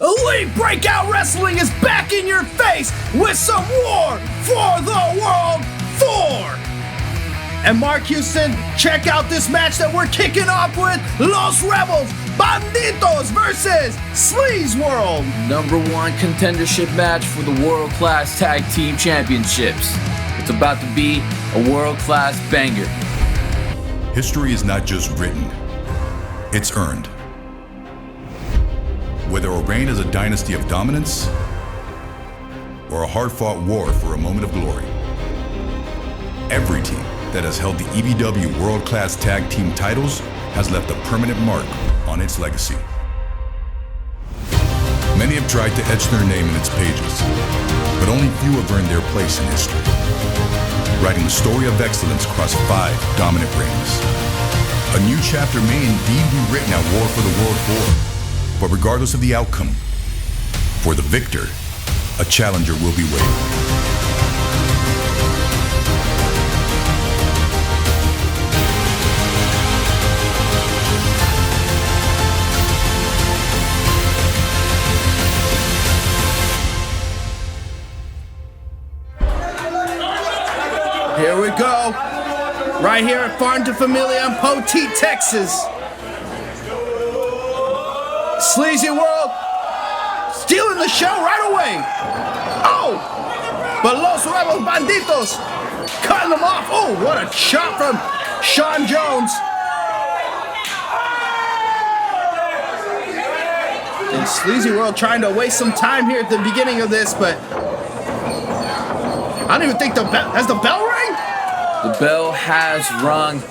Elite Breakout Wrestling is back in your face with some War for the World 4. And Mark Houston, check out this match that we're kicking off with. Los Rebels, Bandidos versus SlzeWrld. #1 contendership match for the World Class Tag Team Championships. It's about to be a world-class banger. History is not just written, it's earned. Whether a reign as a dynasty of dominance or a hard-fought war for a moment of glory, every team that has held the EBW World Class Tag Team titles has left a permanent mark on its legacy. Many have tried to etch their name in its pages, but only few have earned their place in history, writing the story of excellence across 5 dominant reigns. A new chapter may indeed be written at War for the World 4, but regardless of the outcome, for the victor, a challenger will be waiting. Here we go, right here at Farm to Familia in Poteet, Texas. SlzeWrld stealing the show right away. Oh, but Los Rebels Bandidos cutting them off. Oh, what a shot from Sean Jones. And SlzeWrld trying to waste some time here at the beginning of this, but I don't even think the bell, has the bell rang? The bell has rung,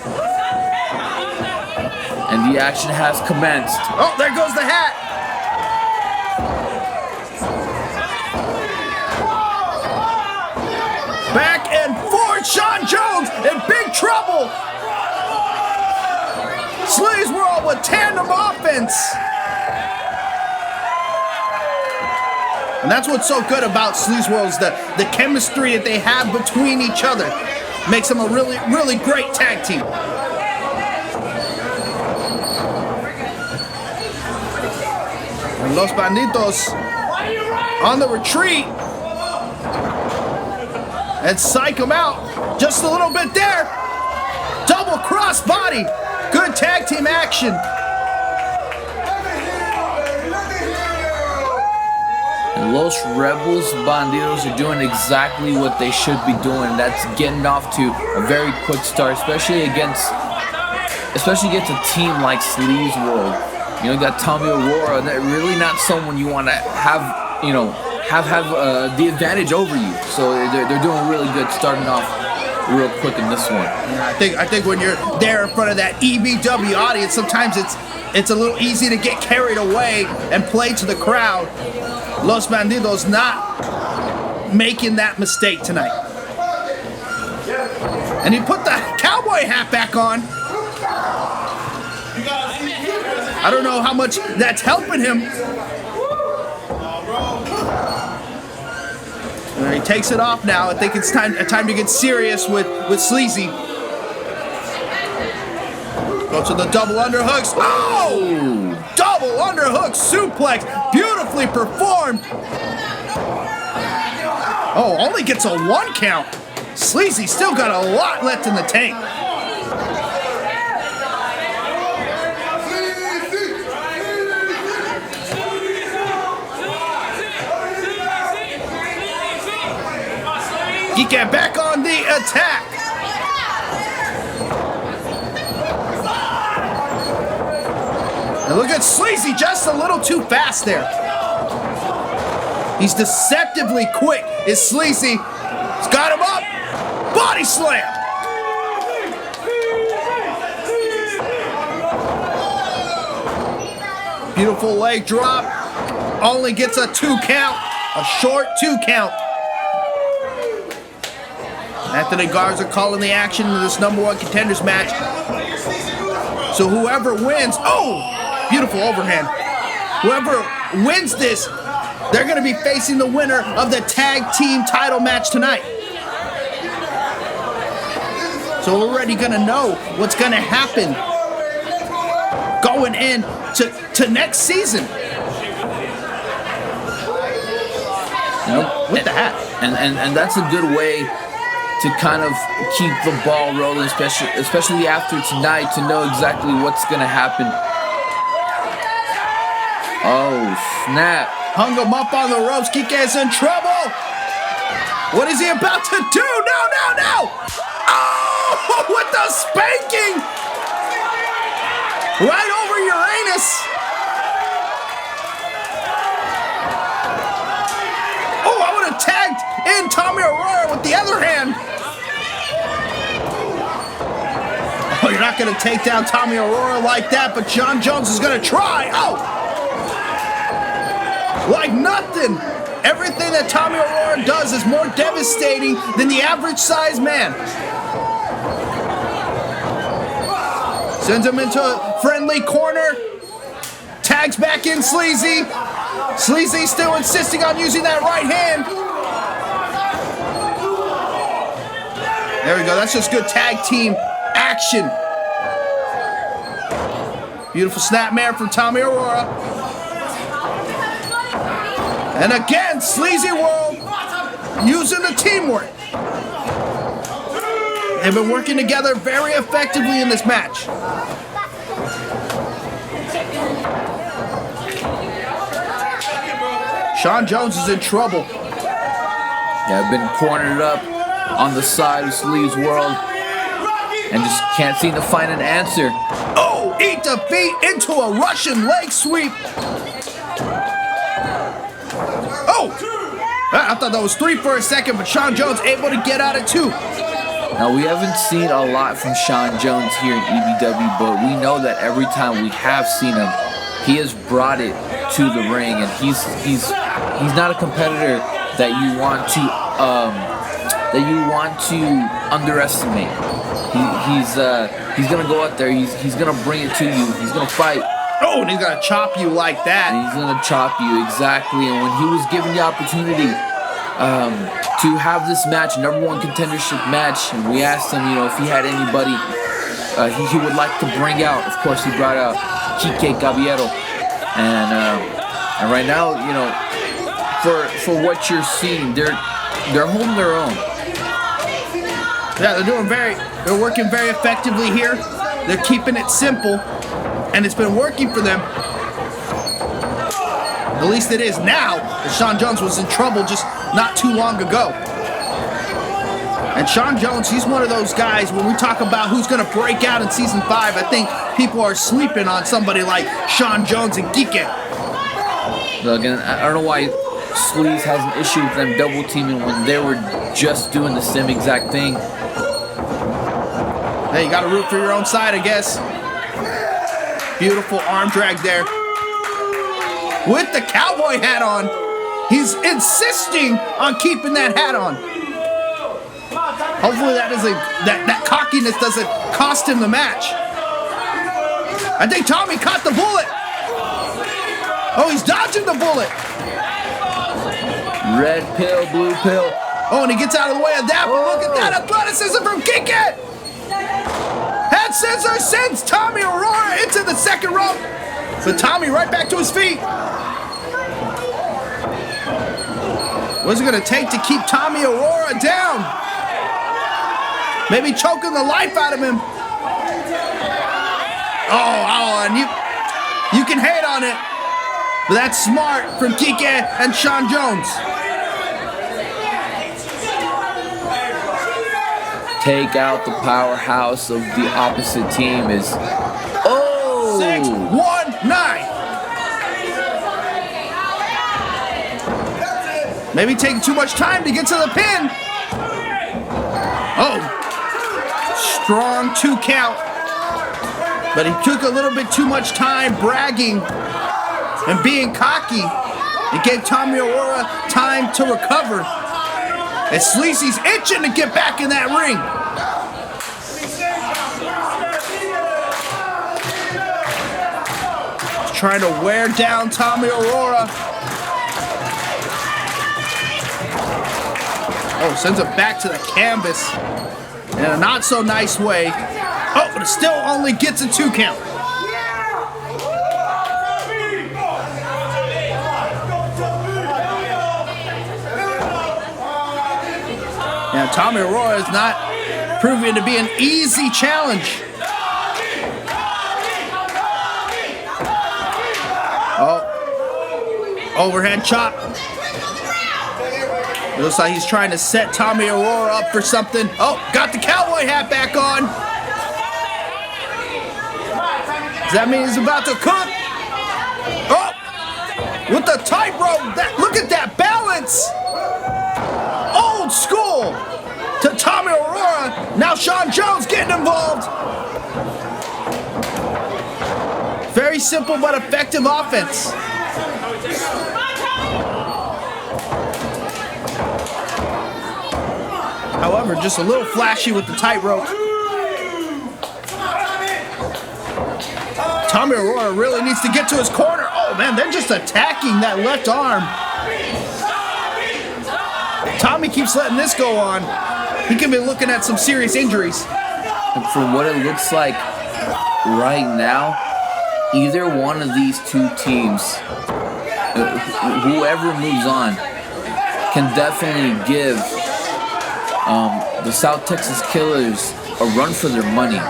and the action has commenced. Oh, there goes the hat. Back and forth, Sean Jones in big trouble. SlzeWrld with tandem offense. And that's what's so good about SlzeWrld is the chemistry that they have between each other. Makes them a really, really great tag team. And Los Bandidos on the retreat. And psych them out just a little bit there. Double cross body. Good tag team action. And Los Rebels Bandidos are doing exactly what they should be doing. That's getting off to a very quick start, especially against a team like SlzeWrld. You know, you got Tommy Aurora. That really not someone you want to have, have the advantage over you. So they're doing really good, starting off real quick in this one. Yeah, I think when you're there in front of that EBW audience, sometimes it's a little easy to get carried away and play to the crowd. Los Bandidos not making that mistake tonight. And he put the cowboy hat back on. I don't know how much that's helping him. And he takes it off now. I think it's time to get serious with Sleazy. Go to the double underhooks. Oh! Double underhook suplex. Beautifully performed. Oh, only gets a 1 count. Sleazy still got a lot left in the tank. He get back on the attack. And look at Sleazy, just a little too fast there. He's deceptively quick. Is Sleazy. He's got him up. Body slam. Beautiful leg drop. Only gets a 2 count. A short 2 count. Anthony Garza calling the action in this #1 contenders match. So whoever wins, oh, beautiful overhand. Whoever wins this, they're going to be facing the winner of the tag team title match tonight. So we're already going to know what's going to happen going in to next season. with the hat. And that's a good way to kind of keep the ball rolling, especially after tonight, to know exactly what's going to happen. Oh, snap. Hung him up on the ropes. Kike's in trouble. What is he about to do? No. Oh, with the spanking. Right over Uranus. Oh, I would have tagged in Tommy Aurora with the other hand. Oh, you're not going to take down Tommy Aurora like that, but Jon Jones is going to try. Oh! Like nothing. Everything that Tommy Aurora does is more devastating than the average sized man. Sends him into a friendly corner. Tags back in Sleazy. Sleazy still insisting on using that right hand. There we go. That's just good tag team action. Beautiful snapmare from Tommy Aurora. And again, SlzeWrld using the teamwork. They've been working together very effectively in this match. Jon Jones is in trouble. Yeah, been cornered up on the side of SlzeWrld and just can't seem to find an answer. Oh, eat the feet into a Russian leg sweep. Oh, I thought that was 3 for a second, but Jon Jones able to get out of 2. Now, we haven't seen a lot from Jon Jones here in EBW, but we know that every time we have seen him, he has brought it to the ring, and he's not a competitor that you want to underestimate. He's gonna go out there. He's gonna bring it to you. He's gonna fight. Oh, and he's gonna chop you like that. And he's gonna chop you, exactly. And when he was given the opportunity to have this match, number 1 contendership match, and we asked him, if he had anybody he would like to bring out. Of course, he brought out Kike Caballero, and right now, for what you're seeing, they're holding their own. Yeah, they're working very effectively here. They're keeping it simple, and it's been working for them. At least it is now, as Jon Jones was in trouble just not too long ago. And Jon Jones, he's one of those guys, when we talk about who's going to break out in Season 5, I think people are sleeping on somebody like Jon Jones and Kike. Again, I don't know why Sleaze has an issue with them double teaming when they were just doing the same exact thing. Hey, you got to root for your own side, I guess. Beautiful arm drag there. With the cowboy hat on. He's insisting on keeping that hat on. Hopefully that cockiness doesn't cost him the match. I think Tommy caught the bullet. Oh, he's dodging the bullet. Red pill, blue pill. Oh, and he gets out of the way of that, but look at that athleticism from Kike. Head scissor sends Tommy Aurora into the second rope. But Tommy right back to his feet. What's it going to take to keep Tommy Aurora down? Maybe choking the life out of him. Oh, and you can hate on it. But that's smart from Kike and Jon Jones. Take out the powerhouse of the opposite team is 6-1-9. Maybe taking too much time to get to the pin. Oh, strong 2 count. But he took a little bit too much time bragging and being cocky. It gave Tommy Aurora time to recover. And Sleazy's itching to get back in that ring. He's trying to wear down Tommy Aurora. Oh, sends him back to the canvas in a not so nice way. Oh, but it still only gets a 2 count. Now, Tommy Aurora is not proving to be an easy challenge. Oh, overhead chop. It looks like he's trying to set Tommy Aurora up for something. Oh, got the cowboy hat back on. Does that mean he's about to cook? Oh, with the tightrope. Look at that balance. Old school to Tommy Aurora. Now Sean Jones getting involved. Very simple but effective offense. However, just a little flashy with the tightrope. Tommy Aurora really needs to get to his corner. Oh man, they're just attacking that left arm. Tommy keeps letting this go on. He could be looking at some serious injuries. And from what it looks like right now, either one of these two teams, whoever moves on, can definitely give the South Texas Killers a run for their money.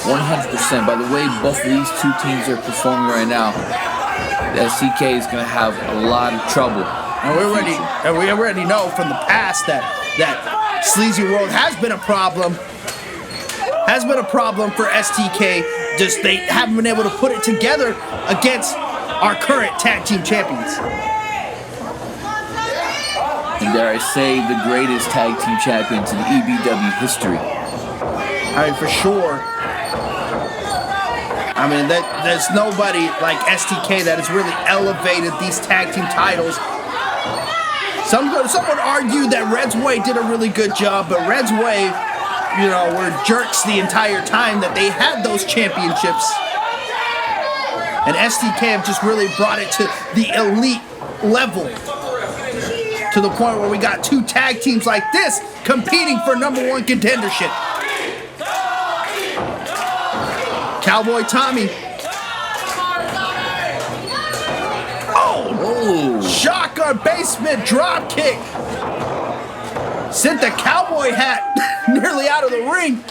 100%. By the way both of these two teams are performing right now, the S.T.K is going to have a lot of trouble. And we already know from the past that SlzeWrld has been a problem. Has been a problem for S.T.K. Just they haven't been able to put it together against our current tag team champions. And dare I say, the greatest tag team champions in EBW history. I mean, for sure. I mean, there's nobody like S.T.K. that has really elevated these tag team titles. Some would argue that Red's Way did a really good job, but Red's Way, you know, were jerks the entire time that they had those championships. And S.T.K. have just really brought it to the elite level. To the point where we got two tag teams like this competing for #1 contendership. Cowboy Tommy. Oh! Shotgun basement drop kick. Sent the cowboy hat nearly out of the ring.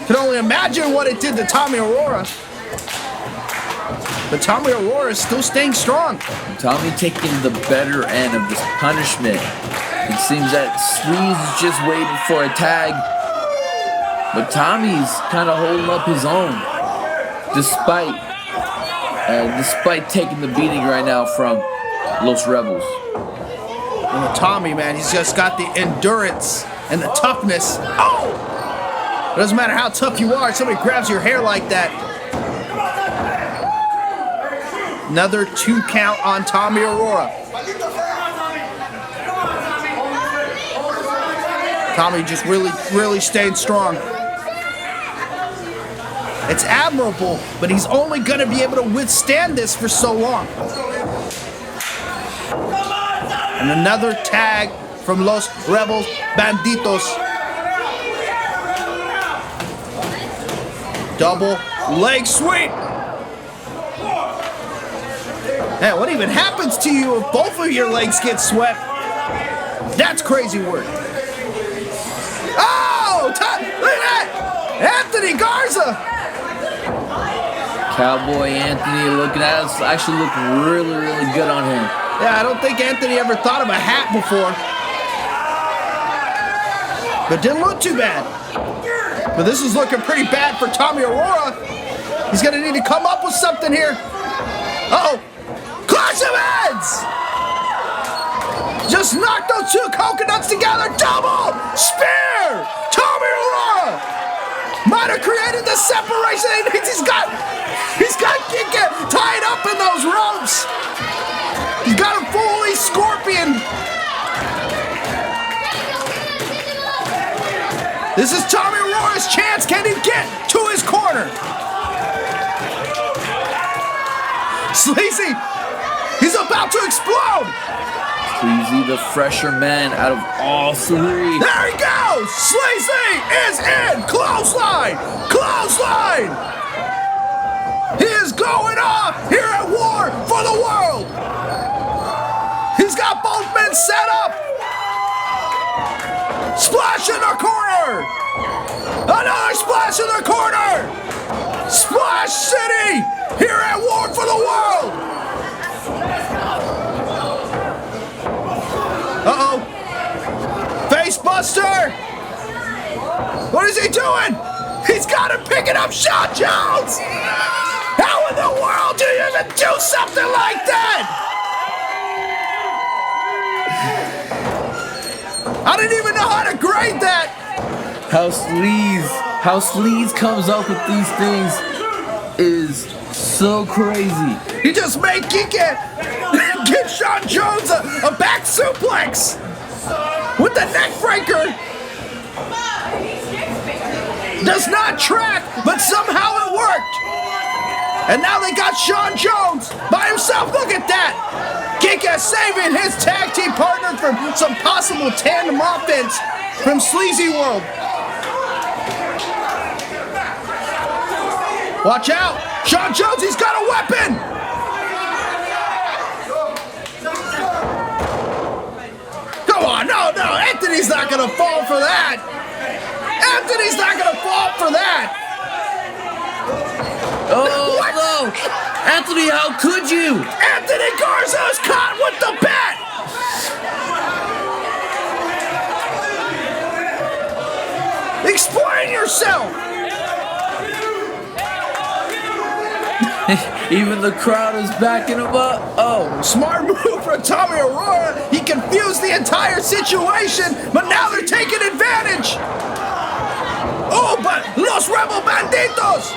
Can only imagine what it did to Tommy Aurora. But Tommy Aurora is still staying strong. Tommy taking the better end of this punishment. It seems that Sleaze is just waiting for a tag. But Tommy's kind of holding up his own. Despite taking the beating right now from Los Rebels. And Tommy, man, he's just got the endurance and the toughness. Oh! It doesn't matter how tough you are, somebody grabs your hair like that. Another 2 count on Tommy Aurora. Tommy just really staying strong. It's admirable, but he's only going to be able to withstand this for so long. And another tag from Los Rebels Bandidos. Double leg sweep. Man, what even happens to you if both of your legs get swept? That's crazy work. Oh, look at that! Anthony Garza! Cowboy Anthony looking at us, actually look really good on him. Yeah, I don't think Anthony ever thought of a hat before. But didn't look too bad. But this is looking pretty bad for Tommy Aurora. He's gonna need to come up with something here. Uh-oh. Clash of heads! Just knock those 2 coconuts together. Double spear! Tommy Aurora might have created the separation he needs. He's got get tied up in those ropes. He's got him fully scorpion. This is Tommy Aurora's chance. Can he get to his corner? Sleazy, he's about to explode. Sleazy, the fresher man out of all 3. There he goes. Sleazy is in. Clothesline. Clothesline. He is going off here at War for the World. He's got both men set up. splash in the corner! Another splash in the corner! Splash City! Here at War for the World! Uh-oh. Face Buster! What is he doing? He's got him picking up Sean Jones! How in the world do you even do something like that? I didn't even know how to grade that! How Sleaze comes up with these things is so crazy. He just made Kike give Sean Jones a back suplex with the neck breaker. Does not track, but somehow it worked. And now they got Sean Jones by himself. Look at that. Kike saving his tag team partner from some possible tandem offense from SlzeWrld. Watch out. Sean Jones, he's got a weapon. Come on, no. Anthony's not going to fall for that. Anthony's not going to fall for that. Oh, what? No. Anthony, how could you? Anthony Garza's caught with the bat. Explain yourself. Even the crowd is backing him up. Oh, smart move from Tommy Aurora. He confused the entire situation, but now they're taking advantage. Oh, but Los Rebel Bandidos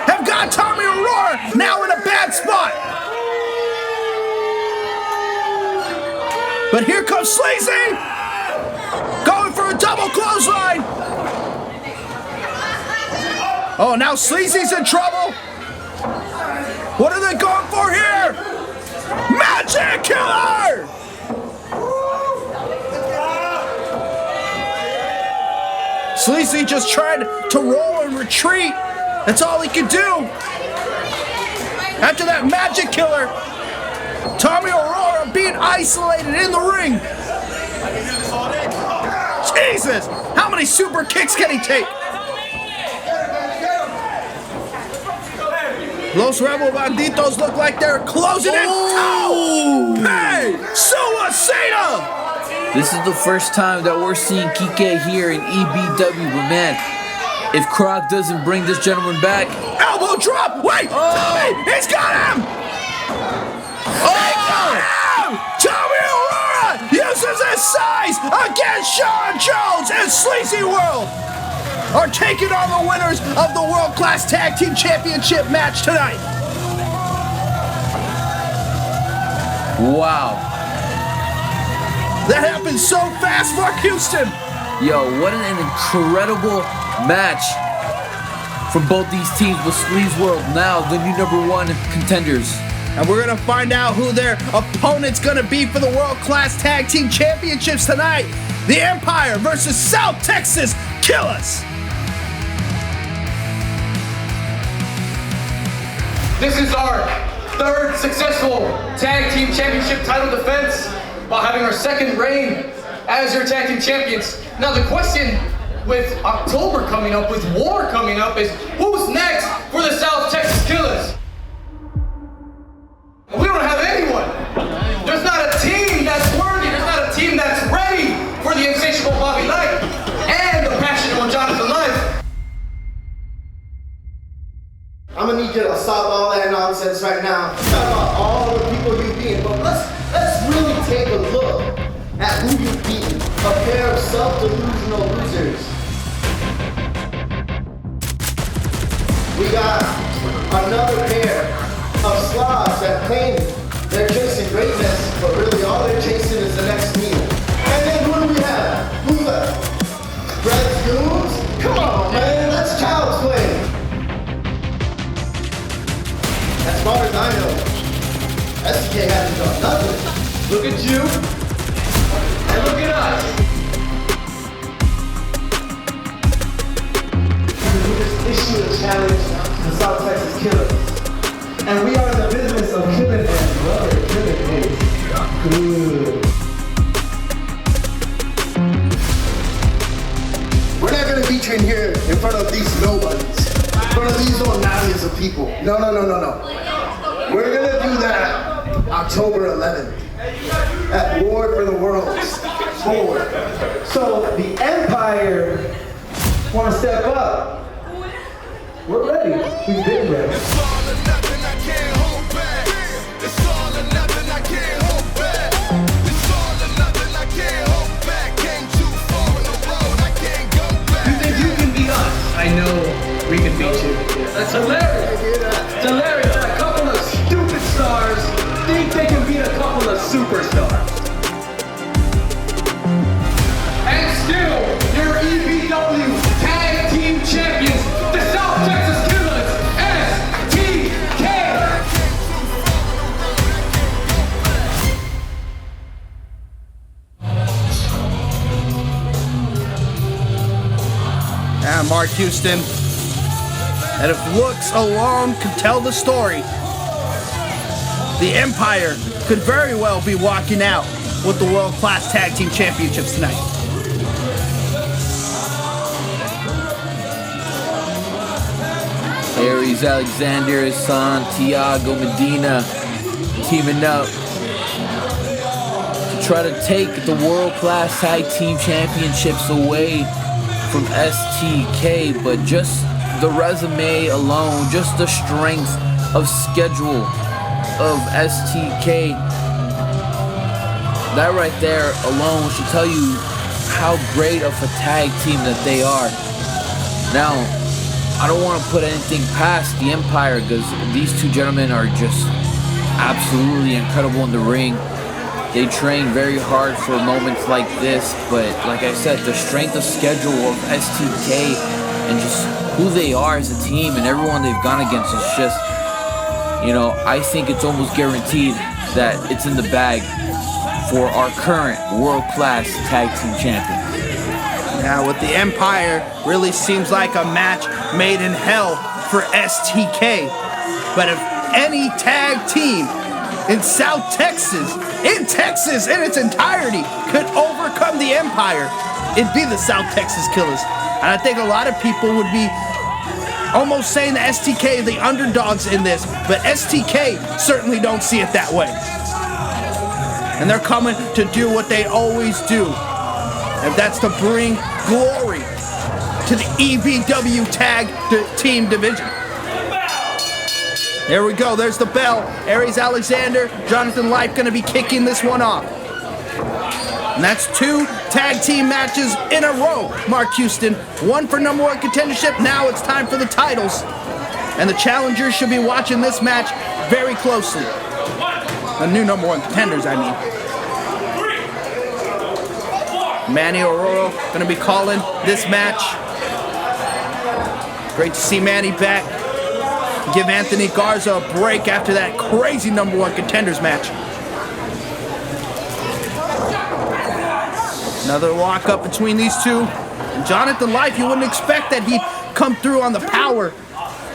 have got Tommy Aurora now in a bad spot. But here comes Sleazy, going for a double clothesline. Oh, now Sleazy's in trouble. What are they going for here? Magic Killer! Sleazy just tried to roll and retreat. That's all he could do. After that Magic Killer, Tommy Aurora being isolated in the ring. Jesus! How many super kicks can he take? Los Rebel Banditos look like they're closing in. Oh! Hey! Suicida! This is the first time that we're seeing Kike here in EBW, but man, if Croc doesn't bring this gentleman back. Elbow drop! Wait! Tommy! He's got him! He got him! Tommy Aurora uses his size against Sean Jones and SlzeWrld are taking on the winners of the World Class Tag Team Championship match tonight. Wow. That happened so fast, Mark Houston. Yo, what an incredible match from both these teams with SlzeWrld now the new #1 contenders. And we're going to find out who their opponent's going to be for the World Class Tag Team Championships tonight. The Empire versus South Texas Killers. This is our third successful Tag Team Championship title defense while having our second reign as your Tag Team Champions. Now the question with October coming up, with War coming up, is who's next for the South Texas Killers? We don't have anyone. There's not a team that's worthy. There's not a team that's ready for the insatiable Bobby Knight and the passionate one Jonathan Life. I'm gonna need you to stop all that nonsense right now. Talk about all the people you've beaten, but let's really take a look at who you've beaten. A pair of self-delusional losers. We got another pair of slobs that claim they're chasing greatness, but really all they're chasing is the next meal. And then who do we have? Who's that? Red Goons? Come on, man, that's child's play. As far as I know, S.T.K hasn't done nothing. Look at you, and look at us. We just issued a challenge to the South Texas Killers. And we are in the business of killing them, brother. Killing is good. even here in front of these nobodies, in front of these Onalias of people. No. We're gonna do that October 11th at War for the World's 4. So the Empire want to step up. We're ready. We've been ready. It's all or nothing, I can't hold back. It's all or nothing, I can't hold back. It's all or nothing, I can't hold back. Came too far on the road, I can't go back. You think you can beat us? I know we can beat you. That's hilarious. It's hilarious that a couple of stupid stars think they can beat a couple of superstars. And still, your EBW Tag Team Champions, the South Texas Killers, S.T.K. And Mark Houston. And if looks alone could tell the story, the Empire could very well be walking out with the World Class Tag Team Championships tonight. Aries Alexander, Santiago Medina teaming up to try to take the World Class Tag Team Championships away from S.T.K, but just the resume alone, just the strength of schedule of S.T.K, that right there alone should tell you how great of a tag team that they are. Now, I don't want to put anything past the Empire because these two gentlemen are just absolutely incredible in the ring. They train very hard for moments like this, but like I said, the strength of schedule of S.T.K and just who they are as a team and everyone they've gone against is just, I think it's almost guaranteed that it's in the bag for our current world-class tag team champions. Now with the Empire, really seems like a match made in hell for S.T.K. But if any tag team in South Texas, in its entirety, could overcome the Empire, it'd be the South Texas Killers. And I think a lot of people would be almost saying that S.T.K. the underdogs in this, but S.T.K. certainly don't see it that way. And they're coming to do what they always do, and that's to bring glory to the EBW Tag Team Division. There we go, there's the bell. Aries Alexander, Jonathan Life gonna be kicking this one off. And that's 2 tag team matches in a row, Mark Houston. 1 for number 1 contendership, now it's time for the titles. And the challengers should be watching this match very closely. The new number 1 contenders, I mean. Manny Aurora gonna be calling this match. Great to see Manny back. Give Anthony Garza a break after that crazy number 1 contenders match. Another lock up between these two. And Jonathan Life, you wouldn't expect that he'd come through on the power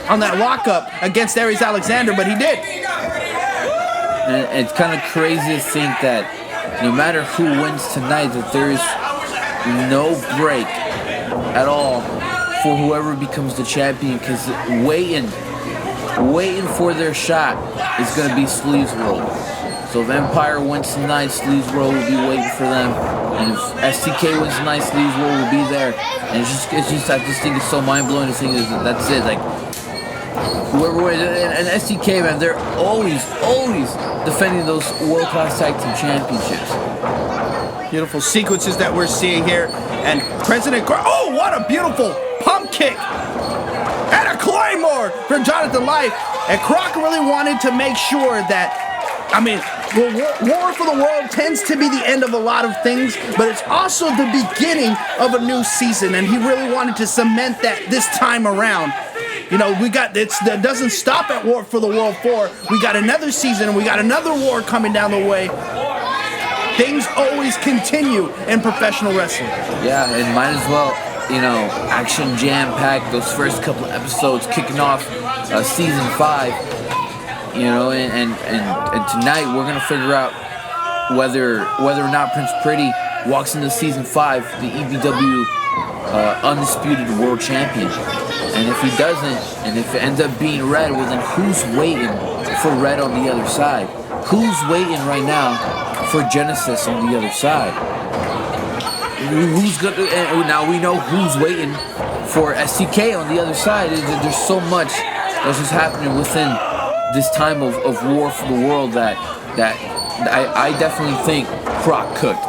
on that lockup against Aries Alexander, but he did. And it's kind of crazy to think that no matter who wins tonight, that there is no break at all for whoever becomes the champion, because waiting for their shot is going to be SlzeWrld. So if Empire wins tonight, SlzeWrld will be waiting for them. And if S.T.K. wins tonight, SlzeWrld will be there. And I just think it's so mind-blowing to think that that's it. Like, whoever wins, and S.T.K, man, they're always defending those world-class tag team championships. Beautiful sequences that we're seeing here. And President oh, what a beautiful pump kick. And a Claymore for Jonathan Life. And Crocker really wanted to make sure that, War for the World tends to be the end of a lot of things, but it's also the beginning of a new season, and he really wanted to cement that this time around. That doesn't stop at War for the World 4. We got another season, and we got another war coming down the way. Things always continue in professional wrestling. Yeah, and might as well, action jam-packed, those first couple of episodes kicking off season 5. And tonight we're gonna figure out whether or not Prince Pretty walks into season 5, the EBW Undisputed World Champion. And if he doesn't, and if it ends up being Red, well then who's waiting for Red on the other side? Who's waiting right now for Genesis on the other side? Who's gonna? And now we know who's waiting for S.T.K on the other side. There's so much that's just happening within this time of war for the world that I definitely think Croc cooked.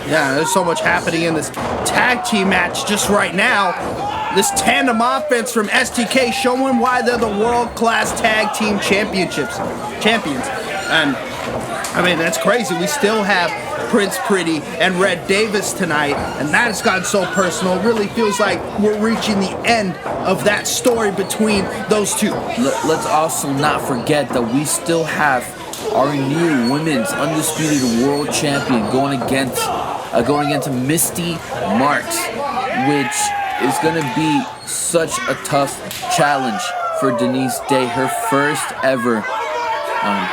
Yeah, there's so much happening in this tag team match just right now. This tandem offense from S.T.K showing why they're the world-class tag team champions. And I mean, that's crazy. We still have Prince Pretty and Red Davis tonight, and that has gotten so personal. It really feels like we're reaching the end of that story between those two. Let's also not forget that we still have our new women's undisputed world champion going against Mystii Marks, which is going to be such a tough challenge for Denisse Day, her first ever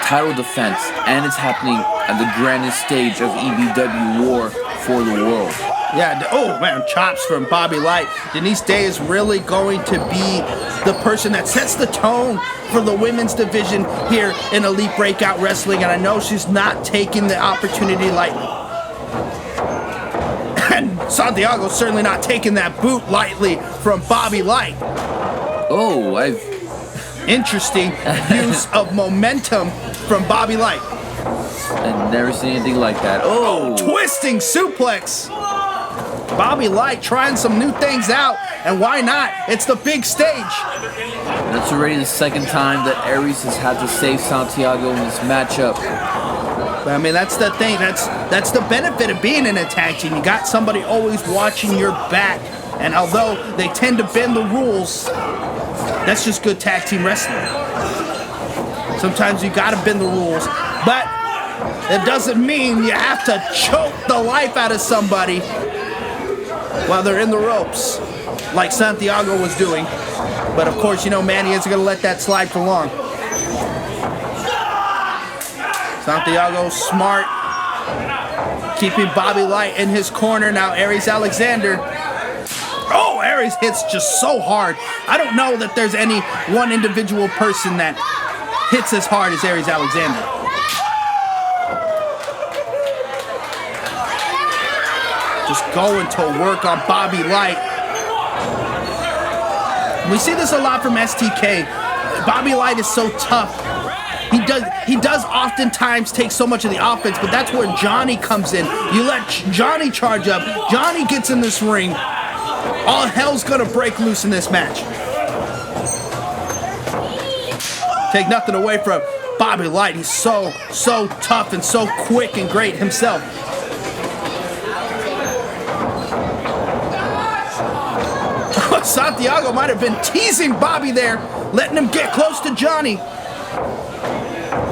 title defense, and it's happening at the grandest stage of EBW War for the World. Yeah, oh man, chops from Bobby Light. Denisse Day is really going to be the person that sets the tone for the women's division here in Elite Breakout Wrestling, and I know she's not taking the opportunity lightly. And Santiago's certainly not taking that boot lightly from Bobby Light. Oh, Interesting use of momentum from Bobby Light. I've never seen anything like that. Oh, twisting suplex. Bobby Light trying some new things out, and why not? It's the big stage. That's already the second time that Aries has had to save Santiago in this matchup. But I mean, that's the thing. That's the benefit of being in a tag team. You got somebody always watching your back, and although they tend to bend the rules, that's just good tag team wrestling. Sometimes you gotta bend the rules, but it doesn't mean you have to choke the life out of somebody while they're in the ropes, like Santiago was doing. But of course, you know, Manny isn't gonna let that slide for long. Santiago smart, keeping Bobby Light in his corner. Now Aries Alexander. Oh, Aries hits just so hard. I don't know that there's any one individual person that hits as hard as Aries Alexander. Just going to work on Bobby Light. We see this a lot from S.T.K. Bobby Light is so tough. He does oftentimes take so much of the offense, but that's where Johnny comes in. You let Johnny charge up. Johnny gets in this ring. All hell's gonna break loose in this match. Take nothing away from Bobby Light. He's so tough and so quick and great himself. Santiago might have been teasing Bobby there, letting him get close to Johnny,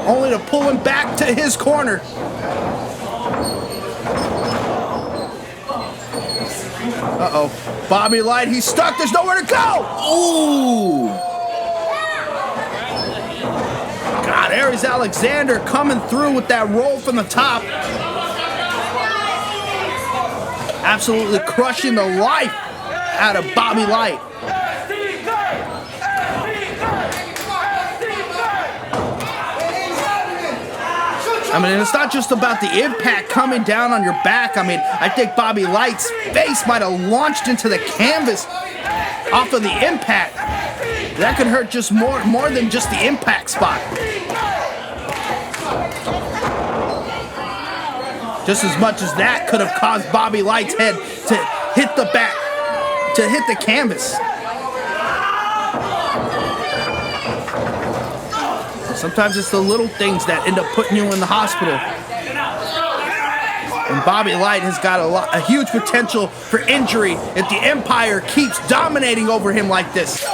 only to pull him back to his corner. Uh-oh. Bobby Light, he's stuck. There's nowhere to go. Ooh. God, Aries Alexander coming through with that roll from the top. Absolutely crushing the life out of Bobby Light. I mean, it's not just about the impact coming down on your back. I mean, I think Bobby Light's face might have launched into the canvas off of the impact. That could hurt just more than just the impact spot. Just as much as that could have caused Bobby Light's head to hit the back, to hit the canvas. Sometimes it's the little things that end up putting you in the hospital. And Bobby Light has got a huge potential for injury if the Empire keeps dominating over him like this.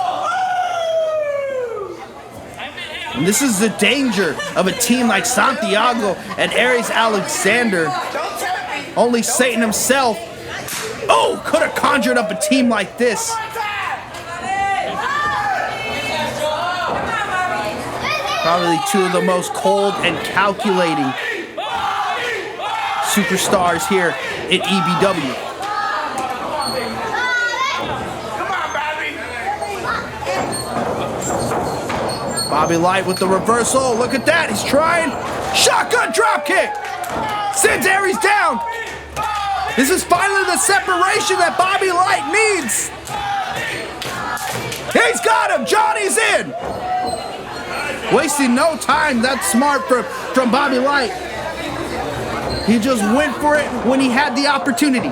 And this is the danger of a team like Santiago and Aries Alexander. Only Satan himself, could have conjured up a team like this. Probably two of the most cold and calculating superstars here at EBW. Bobby Light with the reversal. Look at that. He's trying. Shotgun drop kick. Sends Aries down. This is finally the separation that Bobby Light needs. He's got him. Johnny's in. Wasting no time. That's smart from Bobby Light. He just went for it when he had the opportunity.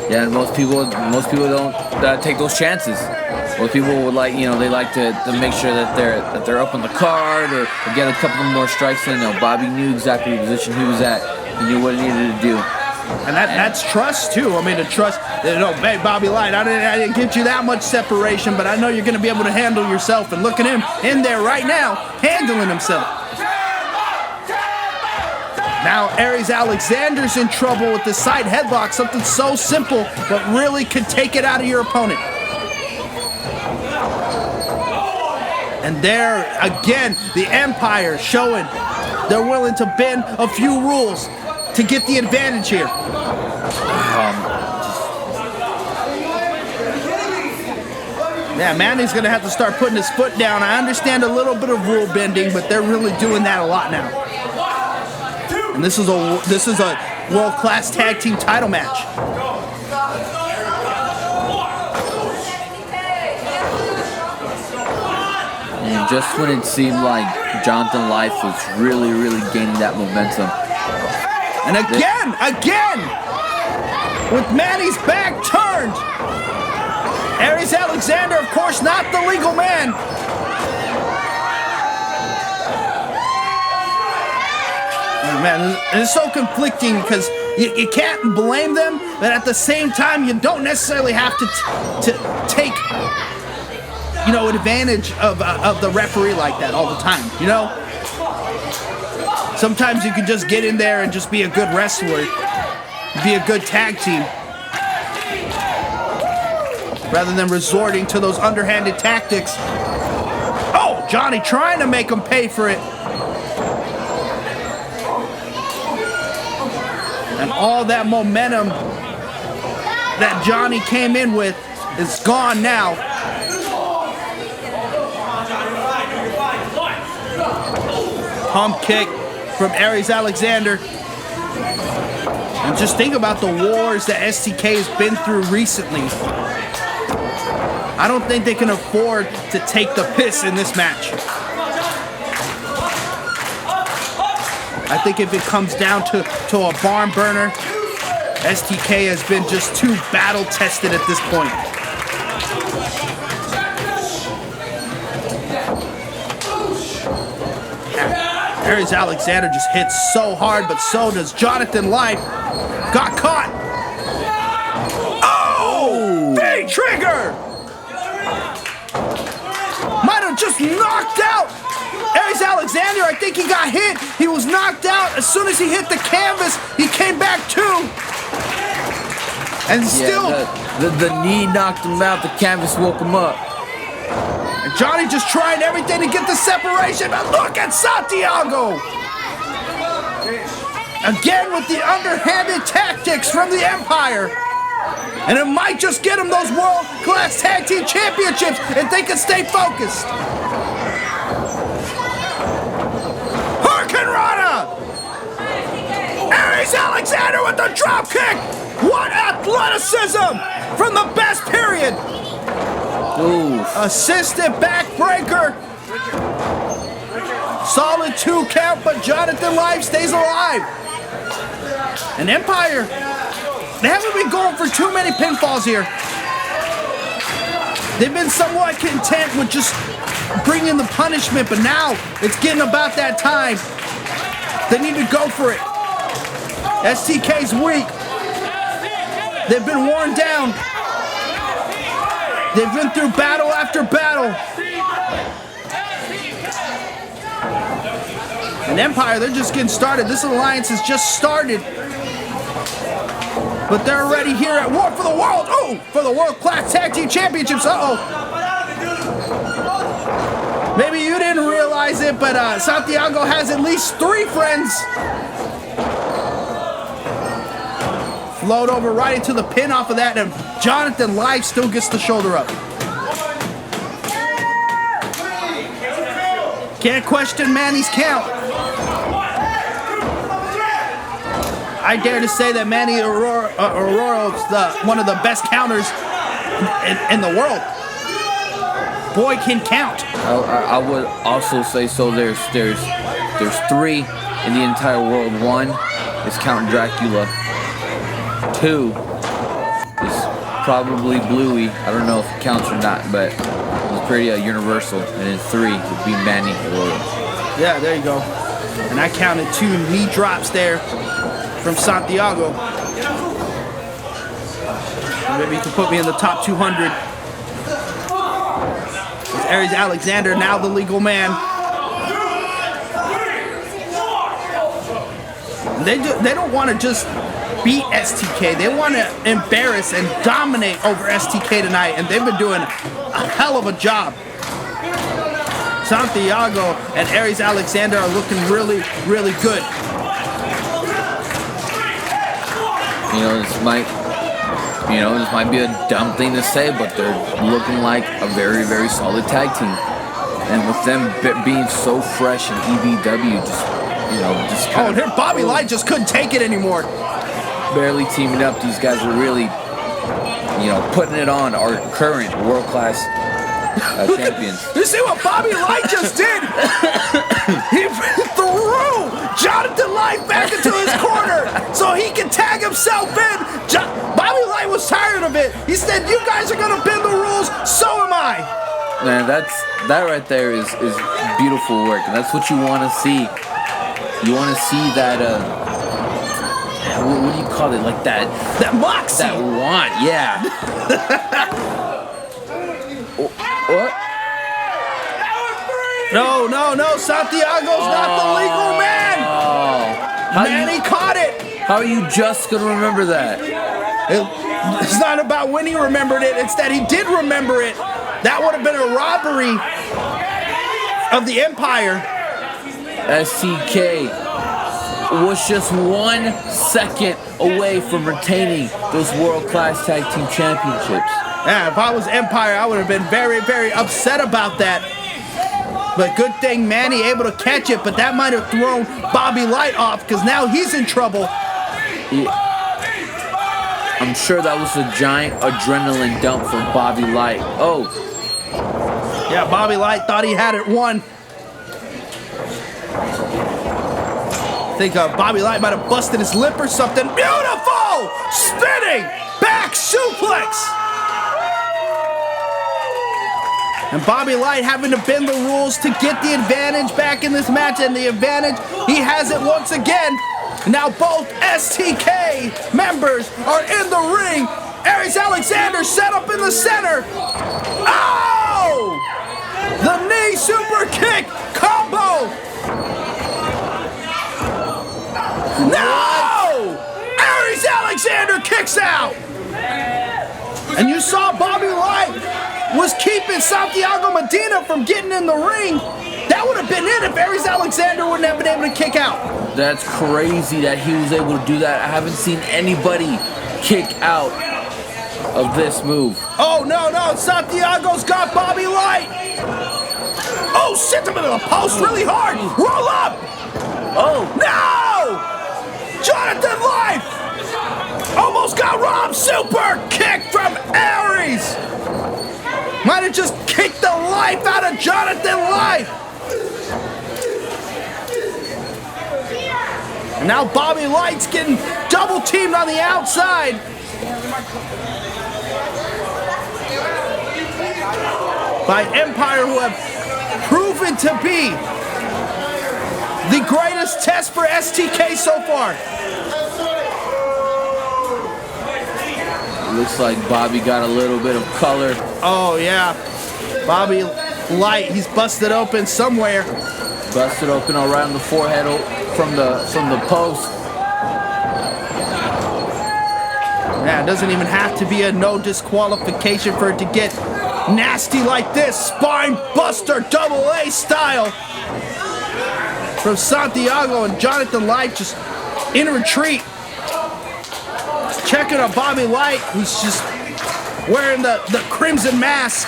Yeah, and most people don't take those chances. Most people would like, they like to make sure that they're up on the card or get a couple more strikes in. Bobby knew exactly the position he was at. He knew what he needed to do. And that's trust too. I mean, the trust. Hey, Bobby Light, I didn't give you that much separation, but I know you're going to be able to handle yourself. And look at him in there right now, handling himself. Now Aries Alexander's in trouble with the side headlock, something so simple, but really could take it out of your opponent. And there, again, the Empire showing they're willing to bend a few rules to get the advantage here. Yeah, Manny's going to have to start putting his foot down. I understand a little bit of rule bending, but they're really doing that a lot now. And this is a world-class tag team title match. And just when it seemed like Jonathan Life was really, really gaining that momentum. And again, with Manny's back turned. Aries Alexander, of course, not the legal man. Oh, man, it's so conflicting because you can't blame them, but at the same time, you don't necessarily have to take, advantage of the referee like that all the time, Sometimes you can just get in there and just be a good wrestler, be a good tag team, rather than resorting to those underhanded tactics. Oh, Johnny trying to make him pay for it. And all that momentum that Johnny came in with is gone now. Pump kick from Aries Alexander. And just think about the wars that S.T.K has been through recently. I don't think they can afford to take the piss in this match. I think if it comes down to a barn burner, S.T.K has been just too battle tested at this point. Aries Alexander just hits so hard, but so does Jonathan Life. Got caught. Oh! Big trigger! Might have just knocked out Aries Alexander. I think he got hit. He was knocked out. As soon as he hit the canvas, he came back too. And still... The knee knocked him out. The canvas woke him up. And Johnny just trying everything to get the separation. But look at Santiago. Again with the underhanded tactics from the Empire. And it might just get him those world-class tag team championships if they can stay focused. Hurricane Rana! Aries Alexander with the drop kick! What athleticism from the best period! Ooh. Assisted backbreaker. Solid 2 count, but Jonathan Life stays alive. And Empire, they haven't been going for too many pinfalls here. They've been somewhat content with just bringing the punishment, but now it's getting about that time. They need to go for it. S.T.K's weak. They've been worn down. They've been through battle after battle. And Empire, they're just getting started. This alliance has just started. But they're already here at war for the world. Oh, for the world-class tag team championships. Uh-oh. Maybe you didn't realize it, but Santiago has at least 3 friends. Float over right into the pin off of that, and Jonathan Life still gets the shoulder up. Can't question Manny's count. I dare to say that Manny Aurora's one of the best counters in the world. Boy can count. I would also say so. There's 3 in the entire world. 1 is Count Dracula. 2 is probably Bluey. I don't know if it counts or not, but it's pretty universal. And then 3 would be Manny Aurora. Yeah, there you go. And I counted 2 knee drops there from Santiago. Maybe you can put me in the top 200. It's Aries Alexander, now the legal man. They don't want to just beat S.T.K. They want to embarrass and dominate over S.T.K. tonight, and they've been doing a hell of a job. Santiago and Aries Alexander are looking really, really good. This might be a dumb thing to say, but they're looking like a very, very solid tag team. And with them being so fresh in EBW, just kind of... Bobby Light just couldn't take it anymore. Barely teaming up. These guys are really, putting it on our current world-class champions. You see what Bobby Light just did? He threw Jonathan Light back into his corner so he can tag himself in. Bobby Light was tired of it. He said, "You guys are gonna bend the rules, so am I." Man, that right there is beautiful work, and that's what you want to see. You want to see that. What do you call it? Like that moxie. That want, yeah. What? No. Santiago's not the legal man. Manny caught it. How are you just gonna remember that? It's not about when he remembered it. It's that he did remember it. That would have been a robbery of the Empire. S.T.K. was just 1 second away from retaining those world-class tag team championships. Yeah, if I was Empire, I would have been very, very upset about that. But good thing Manny able to catch it, but that might have thrown Bobby Light off because now he's in trouble. Yeah. I'm sure that was a giant adrenaline dump for Bobby Light. Oh. Yeah, Bobby Light thought he had it won. I think Bobby Light might have busted his lip or something. Beautiful! Spinning back suplex! And Bobby Light having to bend the rules to get the advantage back in this match, and the advantage, he has it once again. Now both S.T.K. members are in the ring. Aries Alexander set up in the center. Oh! The knee super kick combo. No! Aries Alexander kicks out. And you saw Bobby Light was keeping Santiago Medina from getting in the ring. That would have been it if Aries Alexander wouldn't have been able to kick out. That's crazy that he was able to do that. I haven't seen anybody kick out of this move. Oh, no. Santiago's got Bobby Light. Oh, sent him into the post really hard. Roll up. Oh. No! Jonathan Light almost got robbed. Super kick from Aries. Might have just kicked the life out of Jonathan Light. And now Bobby Light's getting double teamed on the outside. By Empire, who have proven to be the greatest test for S.T.K. so far. Looks like Bobby got a little bit of color. Oh, yeah. Bobby Light, he's busted open somewhere. Busted open around the forehead from the post. Yeah, it doesn't even have to be a no disqualification for it to get nasty like this. Spine buster, double A style. From Santiago, and Jonathan Light just in retreat. Checking on Bobby Light, who's just wearing the crimson mask.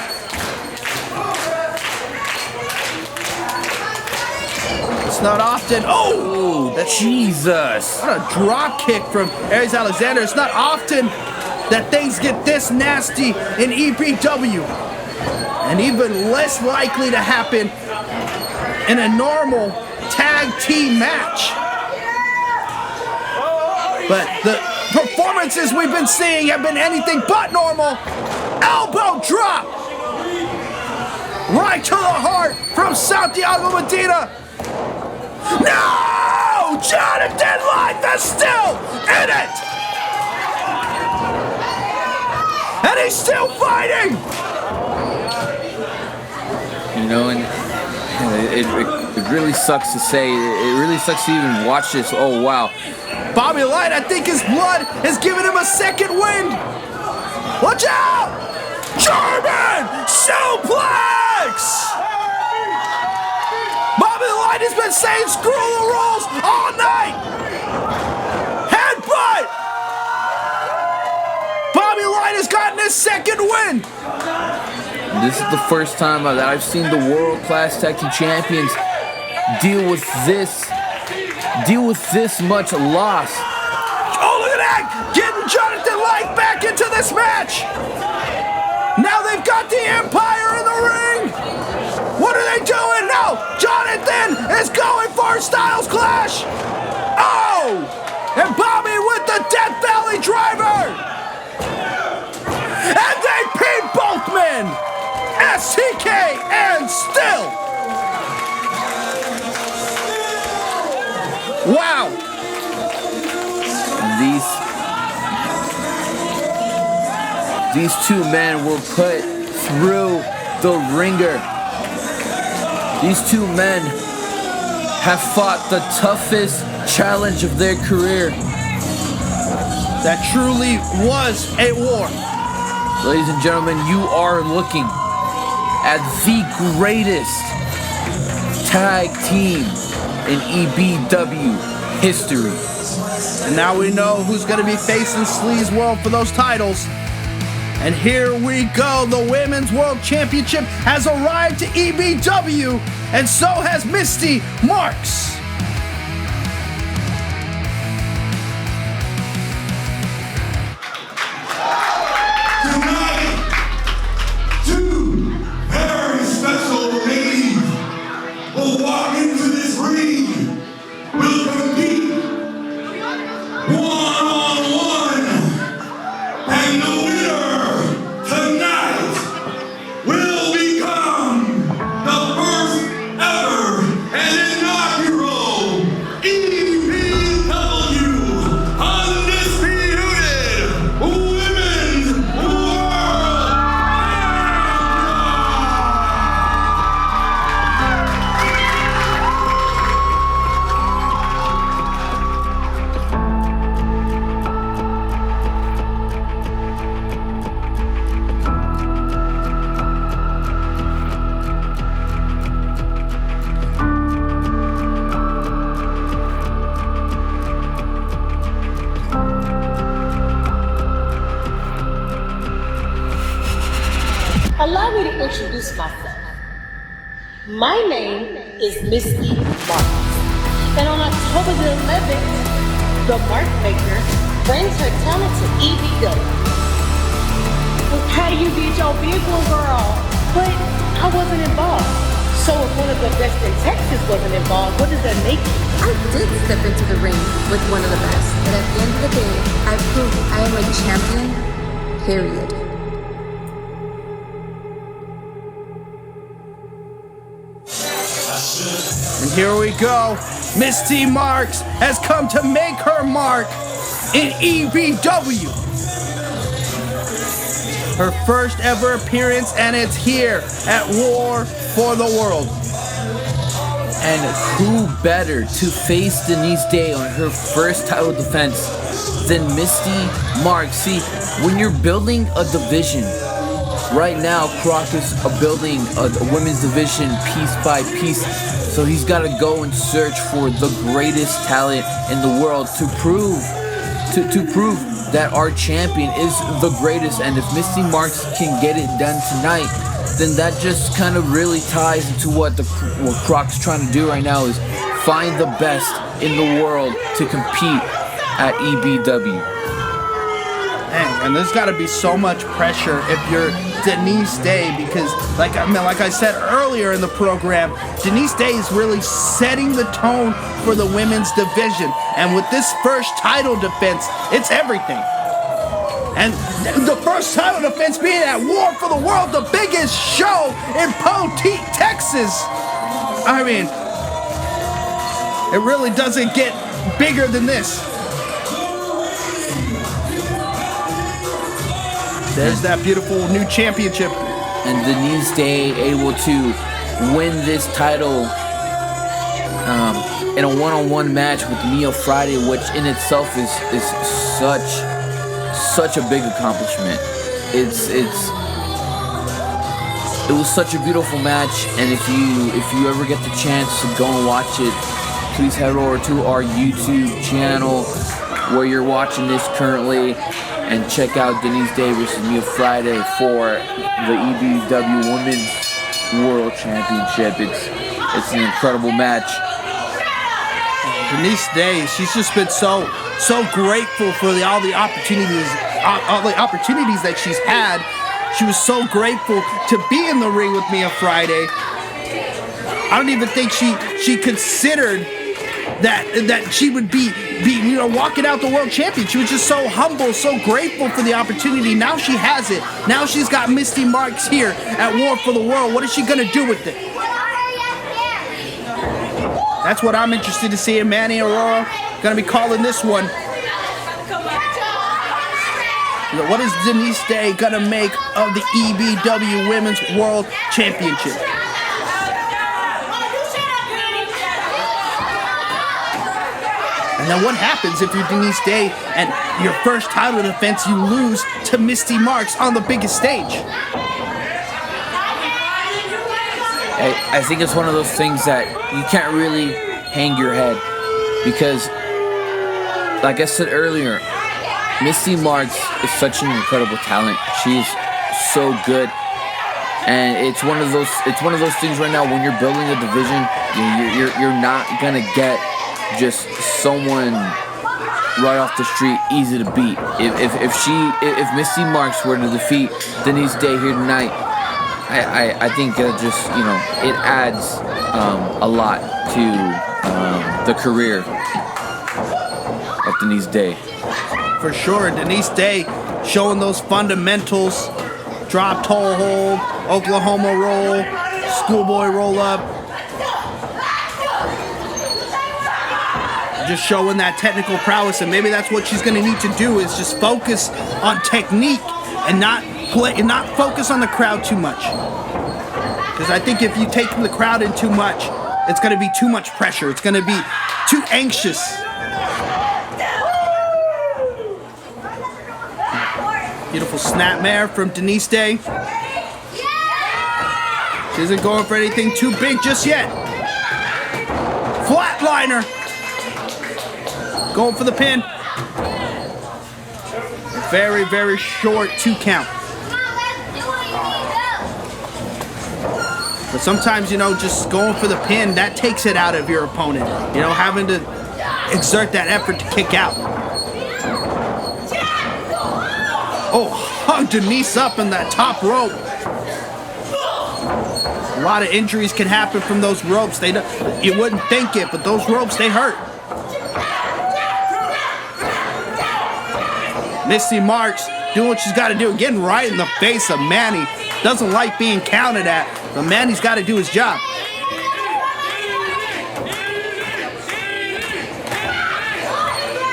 It's not often. Oh, Jesus. what a drop kick from Aries Alexander. It's not often that things get this nasty in EBW. And even less likely to happen in a normal tag team match. But the performances we've been seeing have been anything but normal. Elbow drop! Right to the heart from Santiago Medina. No! Jonathan Life is still in it! And he's still fighting! You know, and it really sucks to say. It really sucks to even watch this. Oh, wow. Bobby Light, I think his blood is giving him a second wind. Watch out! German suplex! Bobby Light has been saying screw the rules all night. Headbutt! Bobby Light has gotten his second win. This is the first time that I've seen the world-class tag team champions deal with this much loss. Oh, look at that! Getting Jonathan Light back into this match. Now they've got the Empire in the ring. What are they doing? No, Jonathan is going for a Styles Clash. Oh, and Bobby with the Death Valley Driver. And they pin both men. S.T.K and still. Wow. These two men were put through the ringer. These two men have fought the toughest challenge of their career. That truly was a war. Ladies and gentlemen, you are looking at the greatest tag team in EBW history. And now we know who's going to be facing SlzeWrld for those titles. And here we go. The Women's World Championship has arrived to EBW, and so has Mystii Marks. Tonight, two very special ladies will walk into this ring, will compete one-on-one, and the winner tonight will become the first ever and inaugural EBW Undisputed Women's World Allow me to introduce myself. My name is Mystii Marks. And on October the 11th, the Mark Maker brings her talent to EBW. Okay, you did your big one, girl, but I wasn't involved. So if one of the best in Texas wasn't involved, what does that make you? I did step into the ring with one of the best, but at the end of the day, I proved I am a champion, period. And here we go. Mystii Marks has come to make her mark in EBW. Her first ever appearance, and it's here at War for the World. And who better to face Denisse Day on her first title defense than Mystii Marks? See, when you're building a division, right now Croc is building a women's division piece by piece. So he's got to go and search for the greatest talent in the world to prove that our champion is the greatest. And if Mystii Marks can get it done tonight, then that just kind of really ties into what Croc's trying to do right now, is find the best in the world to compete at EBW. Dang, and there's got to be so much pressure if you're Denisse Day, because like I said earlier in the program, Denisse Day is really setting the tone for the women's division. And with this first title defense, it's everything. And the first title defense being at War for the World, the biggest show in Poteet, Texas. I mean, it really doesn't get bigger than this. There's that beautiful new championship. And Denisse Day able to win this title in a one-on-one match with Mia Friday, which in itself is such a big accomplishment. It was such a beautiful match, and if you ever get the chance to go and watch it, please head over to our YouTube channel where you're watching this currently and check out Denisse Day versus Mia Friday for the EBW Women's World Championship. It's an incredible match. Denisse Day, she's just been so grateful for all the opportunities that she's had. She was so grateful to be in the ring with Mia Friday. I don't even think she considered that she would be walking out the world champion. She was just so humble, so grateful for the opportunity. Now she has it. Now she's got Mystii Marks here at War for the World. What is she gonna do with it? That's what I'm interested to see. And Manny Aurora gonna be calling this one. What is Denisse Day gonna make of the EBW Women's World Championship? And then what happens if you're Denisse Day and your first title defense you lose to Mystii Marks on the biggest stage? I think it's one of those things that you can't really hang your head, because, like I said earlier, Mystii Marks is such an incredible talent. She's so good, and it's one of those things right now when you're building a division, you're not gonna get just someone right off the street easy to beat. If Mystii Marks were to defeat Denisse Day here tonight, I think just it adds a lot to the career of Denisse Day. For sure, Denisse Day showing those fundamentals: drop, toe hold, Oklahoma roll, schoolboy roll up. Just showing that technical prowess, and maybe that's what she's going to need to do, is just focus on technique and not focus on the crowd too much. Because I think if you take the crowd in too much, it's going to be too much pressure. It's going to be too anxious. Beautiful snapmare from Denisse Day. She isn't going for anything too big just yet. Flatliner. Going for the pin. Very, very short 2 count. But sometimes, just going for the pin, that takes it out of your opponent. Having to exert that effort to kick out. Oh, hung Denisse up in that top rope. A lot of injuries can happen from those ropes. You wouldn't think it, but those ropes, they hurt. Mystii Marks doing what she's got to do, getting right in the face of Manny. Doesn't like being counted at, but Manny's got to do his job.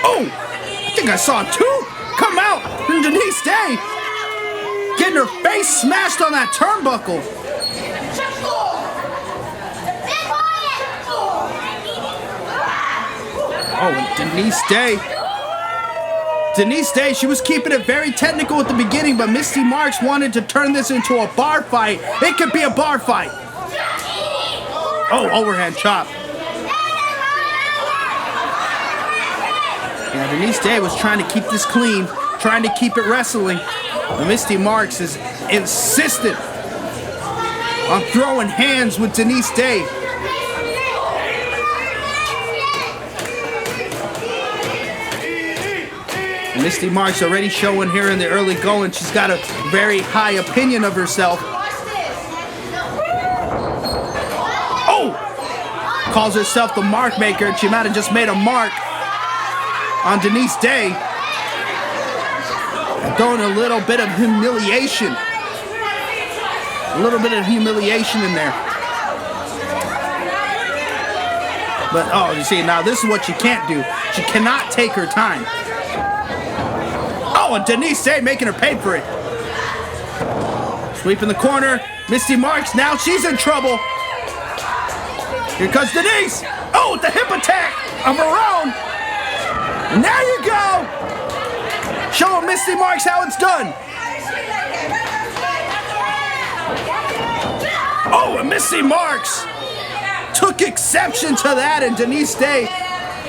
Oh, I think I saw 2 come out from Denisse Day. Getting her face smashed on that turnbuckle. Oh, and Denisse Day, she was keeping it very technical at the beginning, but Mystii Marks wanted to turn this into a bar fight. It could be a bar fight. Oh, overhand chop. Yeah, Denisse Day was trying to keep this clean, trying to keep it wrestling. But Mystii Marks is insistent on throwing hands with Denisse Day. Mystii Marks already showing here in the early going. She's got a very high opinion of herself. Oh! Calls herself the mark maker, and she might have just made a mark on Denisse Day. Throwing a little bit of humiliation. A little bit of humiliation in there. But, oh, you see, now this is what she can't do. She cannot take her time. Oh, and Denisse Day making her pay for it. Sweep in the corner. Mystii Marks, now she's in trouble. Here comes Denisse. Oh, with the hip attack of her own. And there you go. Showing Mystii Marks how it's done. Oh, and Mystii Marks took exception to that, and Denisse Day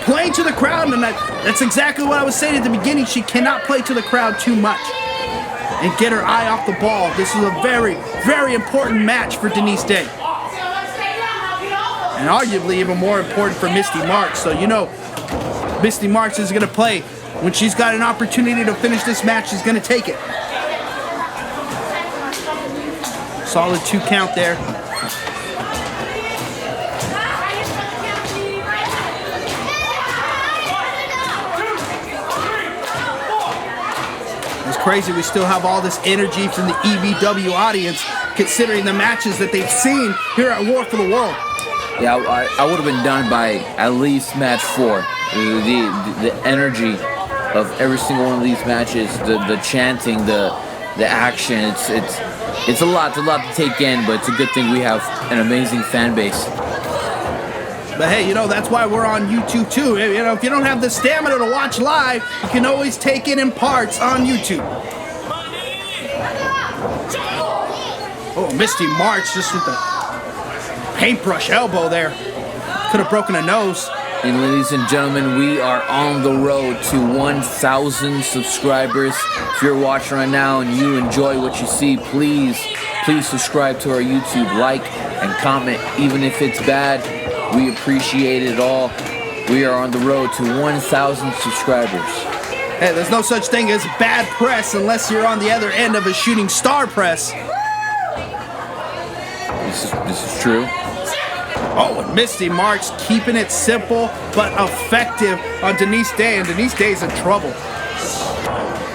playing to the crowd, and that's exactly what I was saying at the beginning. She cannot play to the crowd too much and get her eye off the ball. This is a very, very important match for Denisse Day. And arguably even more important for Mystii Marks. So you know Mystii Marks is going to play. When she's got an opportunity to finish this match, she's going to take it. Solid 2 count there. It's crazy we still have all this energy from the EBW audience, considering the matches that they've seen here at War for the World. Yeah, I would have been done by at least match 4. The energy of every single one of these matches, the chanting, the action, it's a lot to take in, but it's a good thing we have an amazing fan base. But hey, you know, that's why we're on YouTube too. You know, if you don't have the stamina to watch live, you can always take it in parts on YouTube. Oh, Mystii Marks just with the paintbrush elbow there. Could have broken a nose. And ladies and gentlemen, we are on the road to 1,000 subscribers. If you're watching right now and you enjoy what you see, please subscribe to our YouTube, like and comment, even if it's bad. We appreciate it all. We are on the road to 1,000 subscribers. Hey, there's no such thing as bad press unless you're on the other end of a shooting star press. This is true. Oh, and Mystii Marks keeping it simple but effective on Denisse Day, and Denisse Day's in trouble.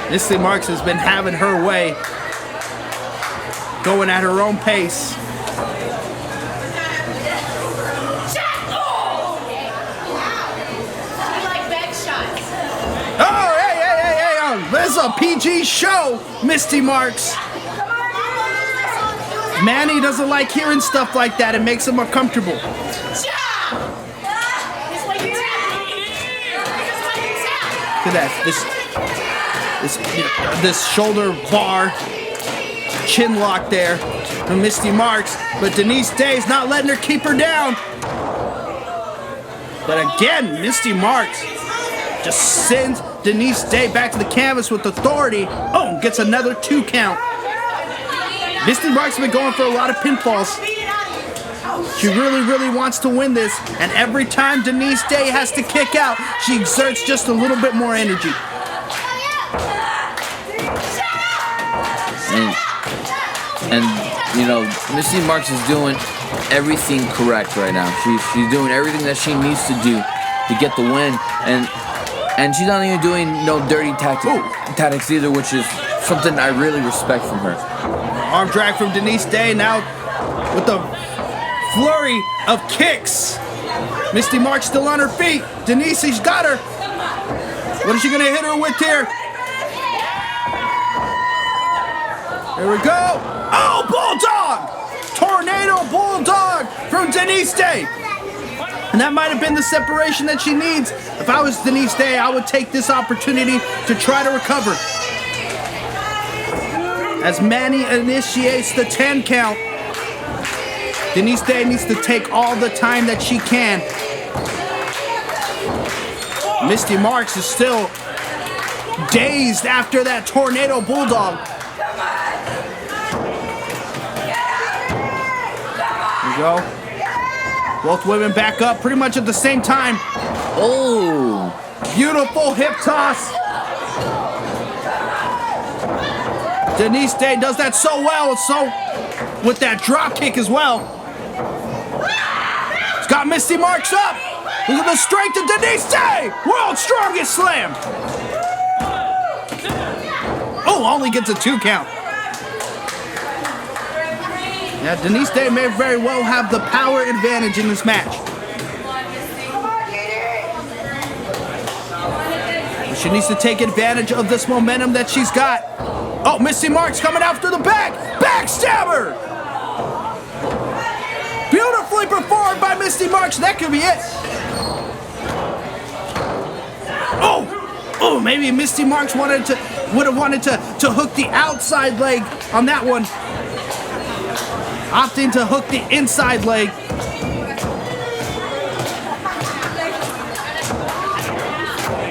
Mystii Marks has been having her way, going at her own pace. Oh, hey, this is a PG show, Mystii Marks. Manny doesn't like hearing stuff like that. It makes him uncomfortable. Look at that. This shoulder bar, chin lock there from Mystii Marks. But Denisse Day's not letting her keep her down. But again, Mystii Marks just sends Denisse Day back to the canvas with authority. Oh, gets another 2 count. Mystii Marks has been going for a lot of pinfalls. She really, really wants to win this, and every time Denisse Day has to kick out, she exerts just a little bit more energy. And you know, Mystii Marks is doing everything correct right now. She's doing everything that she needs to do to get the win, and she's not even doing no dirty tactics either, which is something I really respect from her. Arm drag from Denisse Day now with the flurry of kicks. Mystii Marks still on her feet. Denisse, she's got her. What is she going to hit her with here? There we go. Oh, Bulldog! Tornado Bulldog from Denisse Day. And that might have been the separation that she needs. If I was Denisse Day, I would take this opportunity to try to recover. As Manny initiates the 10 count, Denisse Day needs to take all the time that she can. Mystii Marks is still dazed after that Tornado Bulldog. There we go. Both women back up pretty much at the same time. Oh! Beautiful hip toss. Denisse does that so well, so with that drop kick as well. It's got Mystii Marks up. Look at the strength of Denisse! World's strongest slam! Oh, only gets a 2 count. Yeah, Denisse may very well have the power advantage in this match. But she needs to take advantage of this momentum that she's got. Oh, Mystii Marks coming after the back. Backstabber! Beautifully performed by Mystii Marks. That could be it. Oh, maybe Mystii Marks would have wanted to hook the outside leg on that one. Opting to hook the inside leg.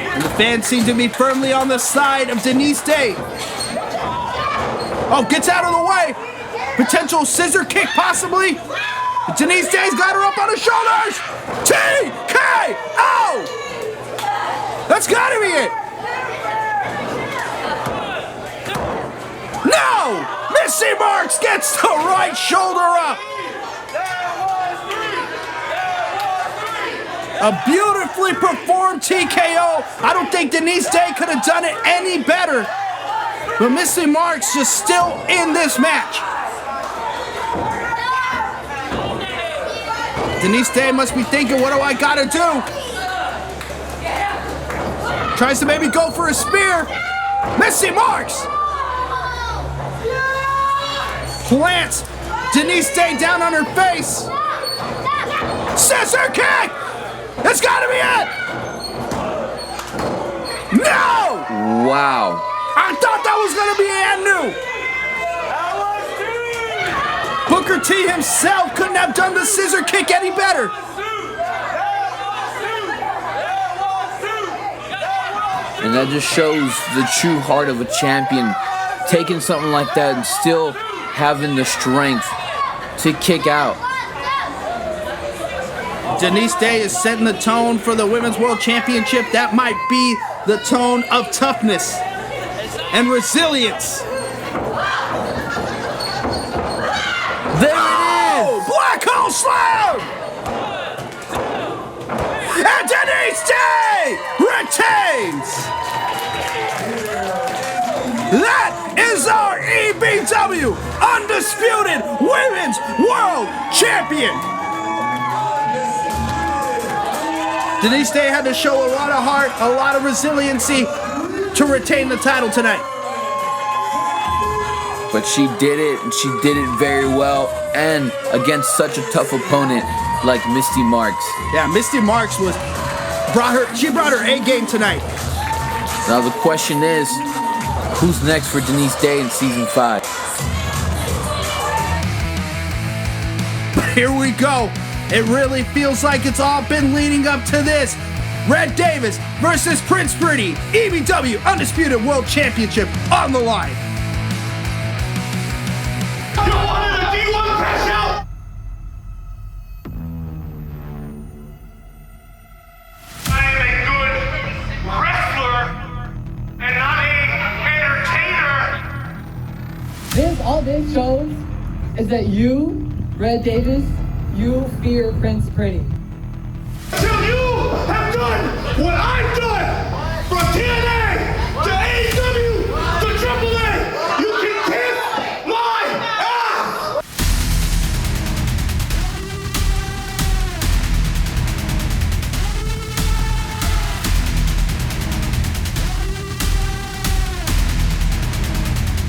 And the fans seem to be firmly on the side of Denisse. Oh, gets out of the way. Potential scissor kick possibly. Denisse's got her up on her shoulders. TKO! That's gotta be it. No! Mystii Marks gets the right shoulder up. A beautifully performed TKO. I don't think Denisse could have done it any better. But Mystii Marks just still in this match. Denisse must be thinking, what do I gotta do? Tries to maybe go for a spear. Mystii Marks! Plants Denisse down on her face. Scissor kick! That's gotta be it! No! Wow. I thought that was gonna be Anu. Booker T himself couldn't have done the scissor kick any better. And that just shows the true heart of a champion. Taking something like that and still having the strength to kick out. Denisse is setting the tone for the Women's World Championship. That might be the tone of toughness and resilience. There it is! Black hole slam! And Denisse retains! That is our EBW Undisputed Women's World Champion! Denisse had to show a lot of heart, a lot of resiliency to retain the title tonight. But she did it, and she did it very well, and against such a tough opponent like Mystii Marks. Yeah, Mystii Marks brought her A game tonight. Now the question is, who's next for Denisse in season 5? Here we go. It really feels like it's all been leading up to this. Red Davis versus Prince Pretty, EBW Undisputed World Championship on the line. You wanted a D1 crash out! I am a good wrestler and not an entertainer. All this shows is that you, Red Davis, you fear Prince Pretty. Till you have done what I've done from TNA to AEW to AAA, you can kiss my ass!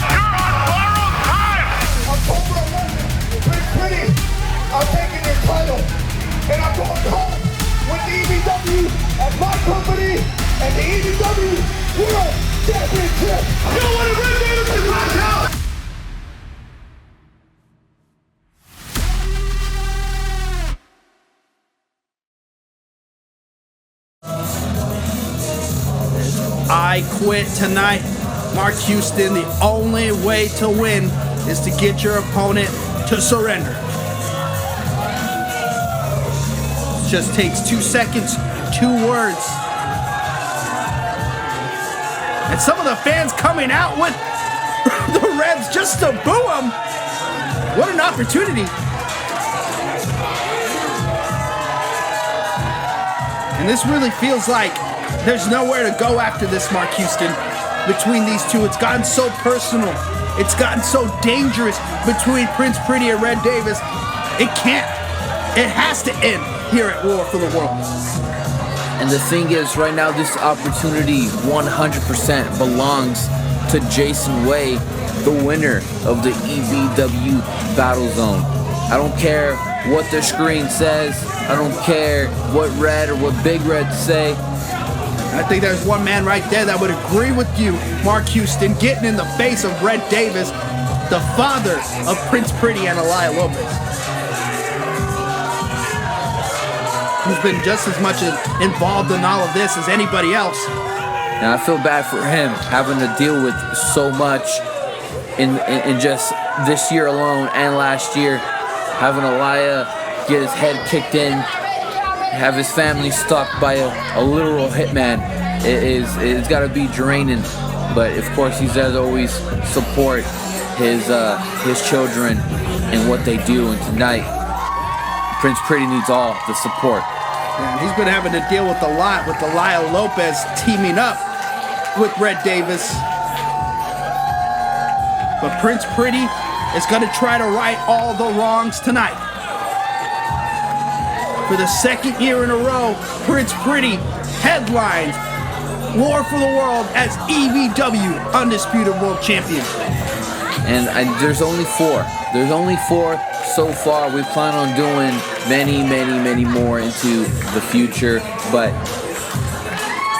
You're on borrowed time! October 11th, Prince Pretty, I'm taking your title, and I'm going home with the EBW as my company and the EBW World Championship. You know what a Red Davis is right now? I quit tonight. Mark Houston, the only way to win is to get your opponent to surrender. It just takes 2 seconds, 2 words. And some of the fans coming out with the Reds just to boo him. What an opportunity. And this really feels like there's nowhere to go after this, Mark Houston. Between these two, it's gotten so personal. It's gotten so dangerous between Prince Pretty and Red Davis. It has to end here at War for the World. And the thing is, right now, this opportunity 100% belongs to Jason Way, the winner of the EBW Battle Zone. I don't care what the screen says. I don't care what Red or what Big Red say. I think there's one man right there that would agree with you, Mark Houston, getting in the face of Red Davis, the father of Prince Pretty and Elia Lopez, who's been just as much involved in all of this as anybody else. Now I feel bad for him having to deal with so much in just this year alone and last year, having Elia get his head kicked in, have his family stalked by a literal hitman. It's got to be draining, but of course he does always support his children and what they do. And tonight, Prince Pretty needs all the support. And he's been having to deal with a lot with Elia Lopez teaming up with Red Davis. But Prince Pretty is going to try to right all the wrongs tonight. For the second year in a row, Prince Pretty headlines War for the World as EBW Undisputed World Champion. And there's only 4. There's only 4 so far. We plan on doing many more into the future. But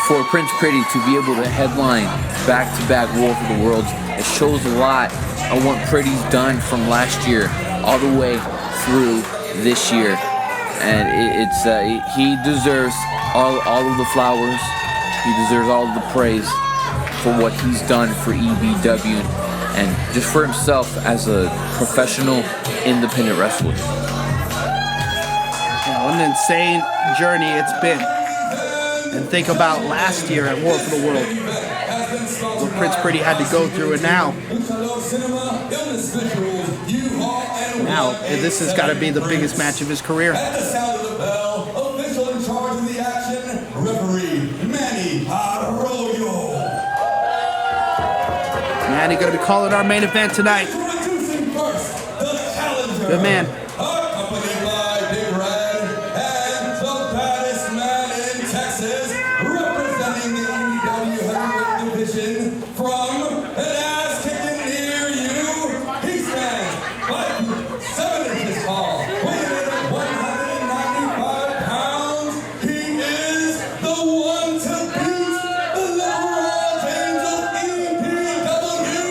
for Prince Pretty to be able to headline back-to-back War for the Worlds, it shows a lot of what Pretty's done from last year all the way through this year. And he deserves all of the flowers. He deserves all of the praise for what he's done for EBW and just for himself as a professional independent wrestler. What an insane journey it's been. And think about last year at War for the World, what Prince Pretty had to go through, and now this has got to be the biggest match of his career. Official in charge of the action, referee Manny Arroyo. Manny going to be calling our main event tonight. Good man. Accompanied by Big Red and the baddest man in Texas, representing the EBW Heavyweight Division from an ass-kicking near you. He stands 5'7" inches tall, weighing in at 195 pounds. He is the one to beat the liberal James of EBW,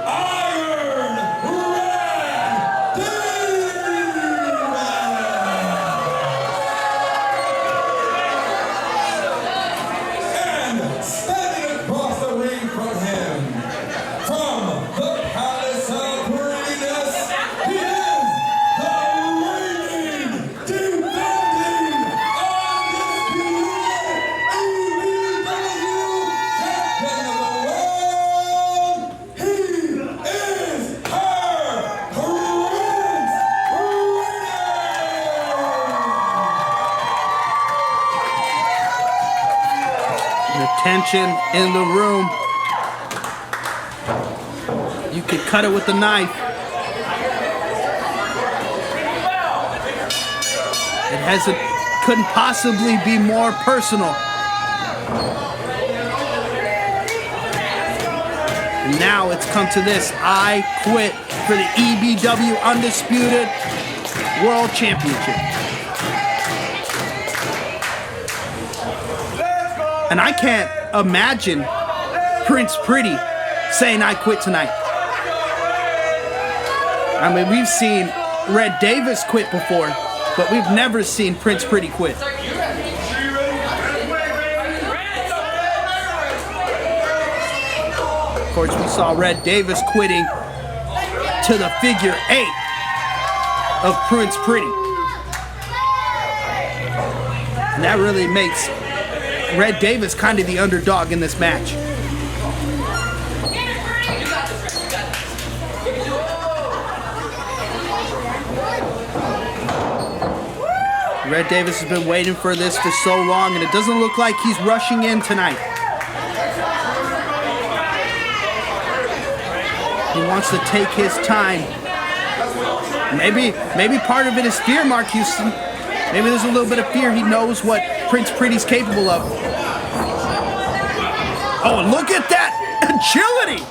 Iron Red And standing across the ring from him, from the Palace of Greatness, he is the reigning, defending, undisputed EBW champion of the world. He is her Prince The tension in the room. You could cut it with a knife. Couldn't possibly be more personal. And now it's come to this. I quit for the EBW Undisputed World Championship. And I can't imagine Prince Pretty saying I quit tonight. I mean, we've seen Red Davis quit before, but we've never seen Prince Pretty quit. Of course, we saw Red Davis quitting to the figure 8 of Prince Pretty. And that really makes Red Davis kind of the underdog in this match. Red Davis has been waiting for this for so long, and it doesn't look like he's rushing in tonight. He wants to take his time. Maybe part of it is fear, Mark Houston. Maybe there's a little bit of fear. He knows what Prince Pretty's capable of. Oh, and look at that agility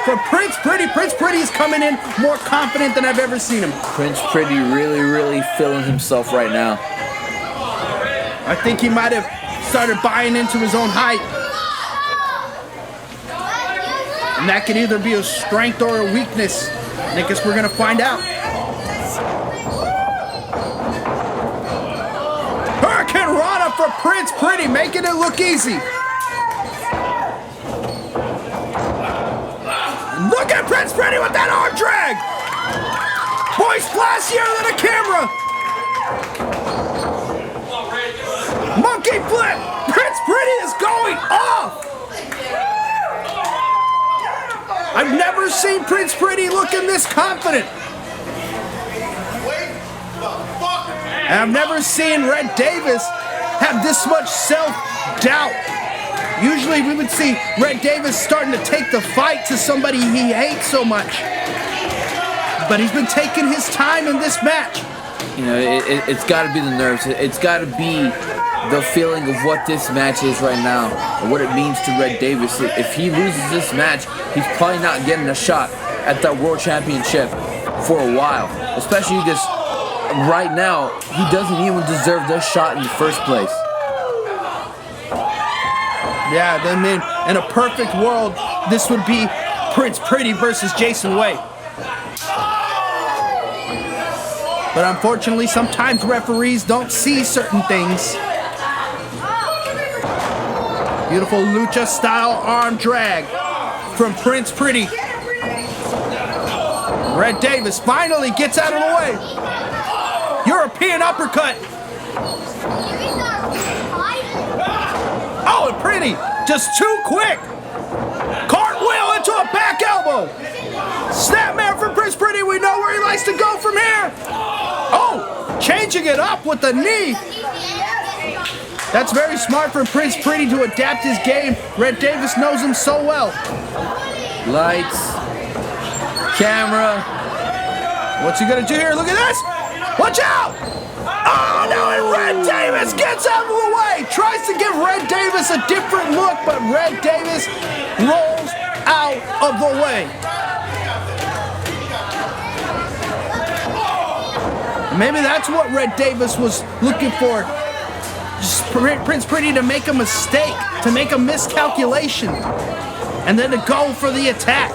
for Prince Pretty. Prince Pretty is coming in more confident than I've ever seen him. Prince Pretty really feeling himself right now. I think he might have started buying into his own hype. And that could either be a strength or a weakness. And I guess we're going to find out. Hurricane Rana for Prince Pretty, making it look easy. Look at Prince Pretty with that arm drag. Boy's flashier than a camera. Monkey flip. Prince Pretty is going off. I've never seen Prince Pretty looking this confident. And I've never seen Red Davis have this much self-doubt. Usually we would see Red Davis starting to take the fight to somebody he hates so much. But he's been taking his time in this match. You know, it's got to be the nerves. It's got to be the feeling of what this match is right now and what it means to Red Davis. If he loses this match, he's probably not getting a shot at that World Championship for a while. Especially because right now, he doesn't even deserve this shot in the first place. Yeah, I mean, in a perfect world, this would be Prince Pretty versus Jason Way. But unfortunately, sometimes referees don't see certain things. Beautiful lucha-style arm drag from Prince Pretty. Red Davis finally gets out of the way. European uppercut. Oh, and Pretty, just too quick. Cartwheel into a back elbow. Snapmare from Prince Pretty. We know where he likes to go from here. Oh, changing it up with the knee. That's very smart for Prince Pretty to adapt his game. Red Davis knows him so well. Lights, camera. What's he gonna do here? Look at this. Watch out. Oh, no, and Red Davis gets out of the way. Tries to give Red Davis a different look, but Red Davis rolls out of the way. Maybe that's what Red Davis was looking for. Just Prince Pretty to make a mistake, to make a miscalculation, and then to go for the attack.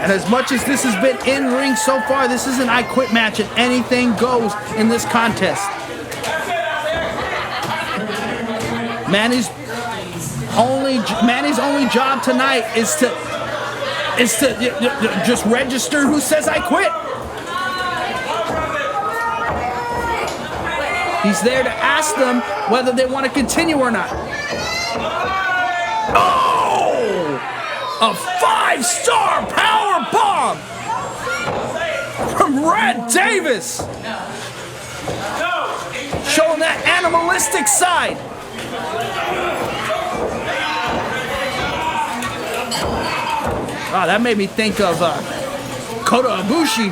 And as much as this has been in ring so far, this is an I Quit match, and anything goes in this contest. Manny's only job tonight is to just register who says I quit. He's there to ask them whether they want to continue or not. Oh! A 5-star power bomb from Red Davis. Showing that animalistic side. Wow, that made me think of Kota Ibushi.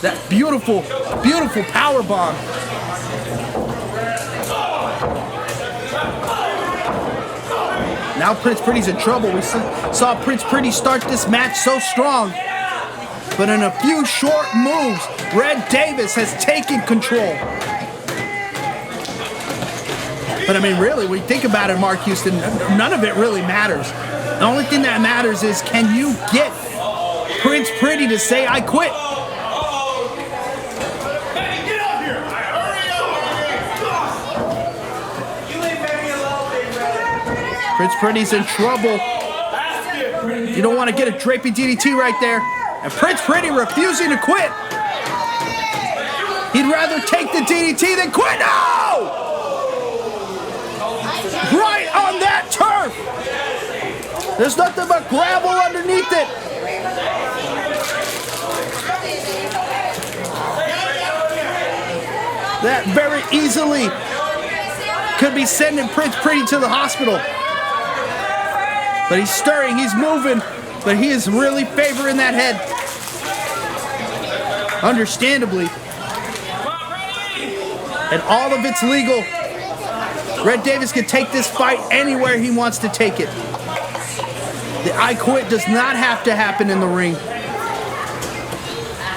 That beautiful, beautiful power bomb. Now Prince Pretty's in trouble. We saw Prince Pretty start this match so strong. But in a few short moves, Red Davis has taken control. But I mean, really, when you think about it, Mark Houston, none of it really matters. The only thing that matters is, can you get Prince Pretty to say, I quit? Prince Pretty's in trouble. You don't want to get a draping DDT right there. And Prince Pretty refusing to quit. He'd rather take the DDT than quit. No! Right on that turf. There's nothing but gravel underneath it. that very easily could be sending Prince Pretty to the hospital. But he's stirring, he's moving, but he is really favoring that head. Understandably. And all of it's legal. Red Davis can take this fight anywhere he wants to take it. The I quit does not have to happen in the ring.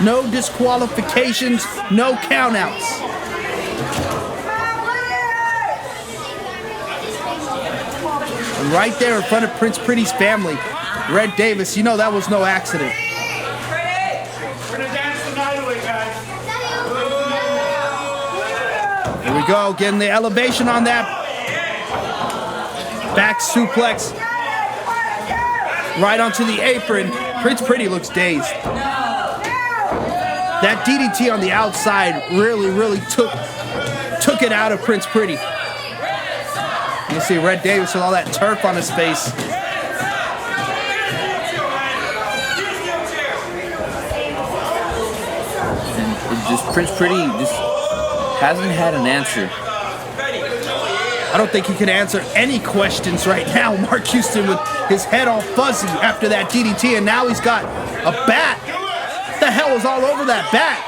No disqualifications, no countouts. And right there in front of Prince Pretty's family, Red Davis, you know that was no accident. Here we go, getting the elevation on that back suplex. Right onto the apron. Prince Pretty looks dazed. That DDT on the outside really took it out of Prince Pretty. You see Red Davis with all that turf on his face. And just Prince Pretty just hasn't had an answer. I don't think he can answer any questions right now. Mark Houston with his head all fuzzy after that DDT, and now he's got a bat. What the hell was all over that bat?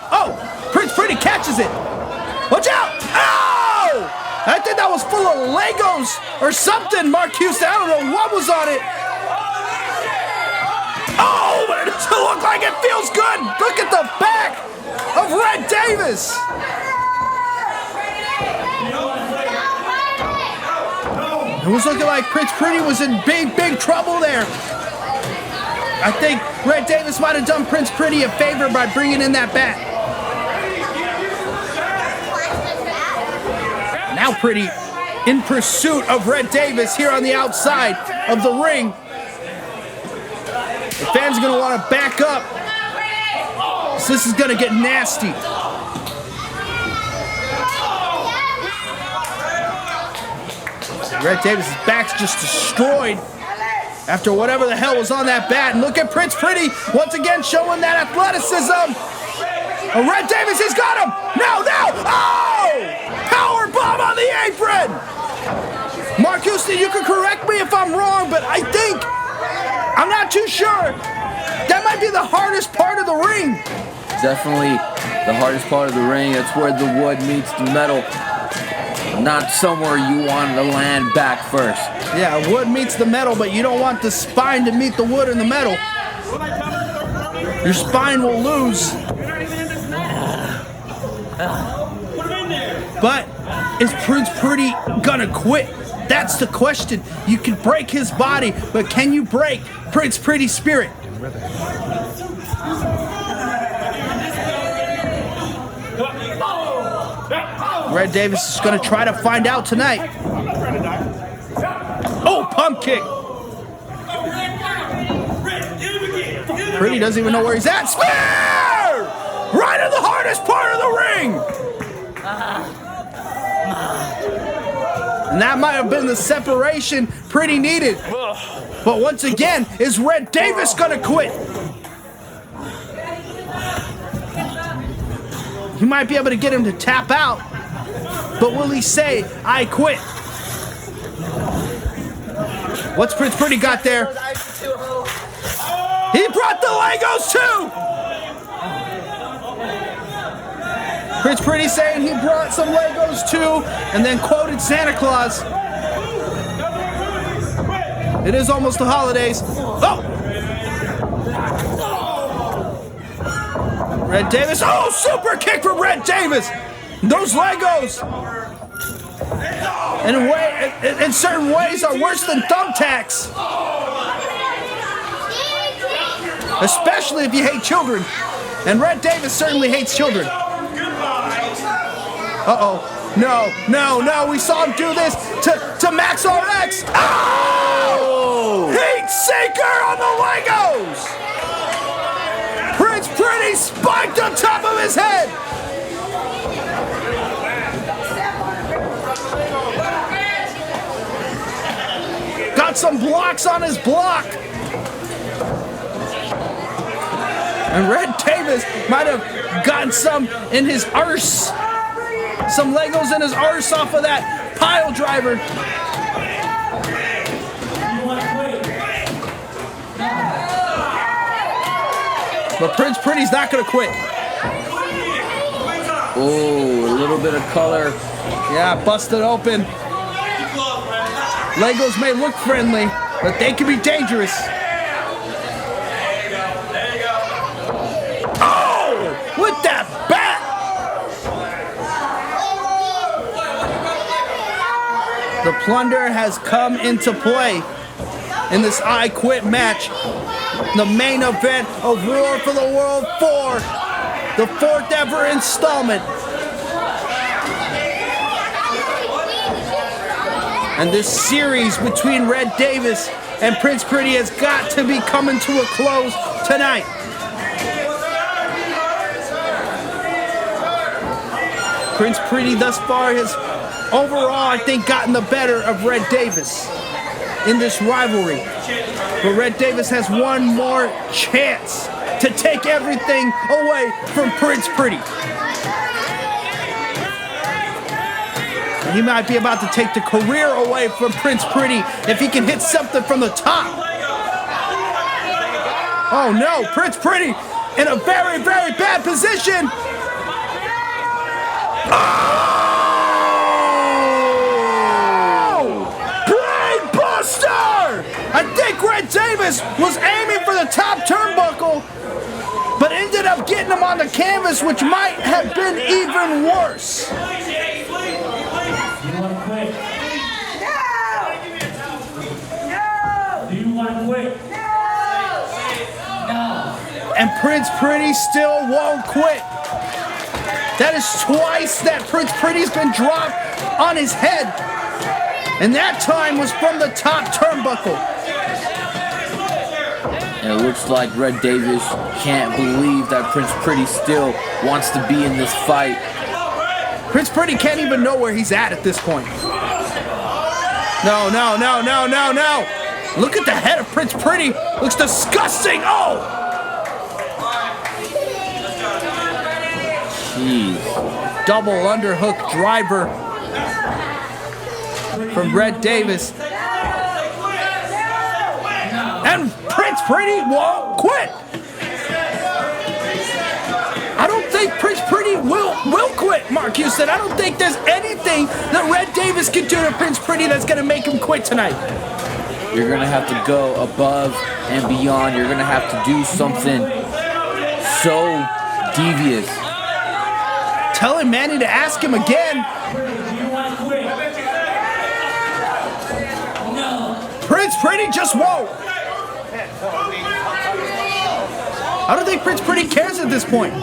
Oh, Prince Pretty catches it. Watch out! Oh! I think that was full of Legos or something, Mark Houston. I don't know what was on it. Oh, but it doesn't look like it feels good. Look at the back of Red Davis. It was looking like Prince Pretty was in big trouble there. I think Red Davis might have done Prince Pretty a favor by bringing in that bat. Now Pretty in pursuit of Red Davis here on the outside of the ring. The fans are going to want to back up. So this is going to get nasty. Red Davis' back's just destroyed after whatever the hell was on that bat. And look at Prince Pretty once again showing that athleticism. Red Davis has got him. No. Oh! Power bomb on the apron. Mark Houston, you can correct me if I'm wrong, but I think, I'm not too sure, that might be the hardest part of the ring. Definitely the hardest part of the ring. That's where the wood meets the metal. Not somewhere you want to land back first. Yeah, wood meets the metal, but you don't want the spine to meet the wood and the metal. Your spine will lose. But is Prince Pretty gonna quit? That's the question. You can break his body, but can you break Prince Pretty's spirit? Red Davis is going to try to find out tonight. Oh, pump kick. Pretty doesn't even know where he's at. Spear! Right in the hardest part of the ring. And that might have been the separation Pretty needed. But once again, is Red Davis going to quit? He might be able to get him to tap out. But will he say, I quit? What's Prince Pretty got there? He brought the Legos too! Prince Pretty saying he brought some Legos too, and then quoted Santa Claus. It is almost the holidays. Oh! Red Davis. Oh, super kick from Red Davis! Those Legos, in certain ways, are worse than thumbtacks. Especially if you hate children. And Red Davis certainly hates children. Uh-oh. No. We saw him do this to Max RX. Oh! Heat seeker on the Legos! Prince Pretty spiked on top of his head. Got some blocks on his block. And Red Davis might have gotten some in his arse. Some Legos in his arse off of that pile driver. But Prince Pretty's not going to quit. Oh, a little bit of color. Yeah, busted open. Legos may look friendly, but they can be dangerous. Oh, with that bat! The plunder has come into play in this I Quit match. The main event of War for the World 4, the 4th ever installment. And this series between Red Davis and Prince Pretty has got to be coming to a close tonight. Prince Pretty thus far has overall, I think, gotten the better of Red Davis in this rivalry. But Red Davis has one more chance to take everything away from Prince Pretty. He might be about to take the career away from Prince Pretty if he can hit something from the top. Oh no, Prince Pretty in a very, very bad position. Oh! Brain Buster! I think Red Davis was aiming for the top turnbuckle, but ended up getting him on the canvas, which might have been even worse. And Prince Pretty still won't quit. That is twice that Prince Pretty's been dropped on his head. And that time was from the top turnbuckle. And it looks like Red Davis can't believe that Prince Pretty still wants to be in this fight. Prince Pretty can't even know where he's at this point. No, no, no, no, no, no. Look at the head of Prince Pretty. Looks disgusting. Oh! Jeez. Double underhook driver from Red Davis. And Prince Pretty won't quit. I don't think Prince Pretty will quit, Mark Houston. I don't think there's anything that Red Davis can do to Prince Pretty that's going to make him quit tonight. You're going to have to go above and beyond. You're going to have to do something so devious. Telling Manny to ask him again. Prince Pretty just won't. I don't think Prince Pretty cares at this point.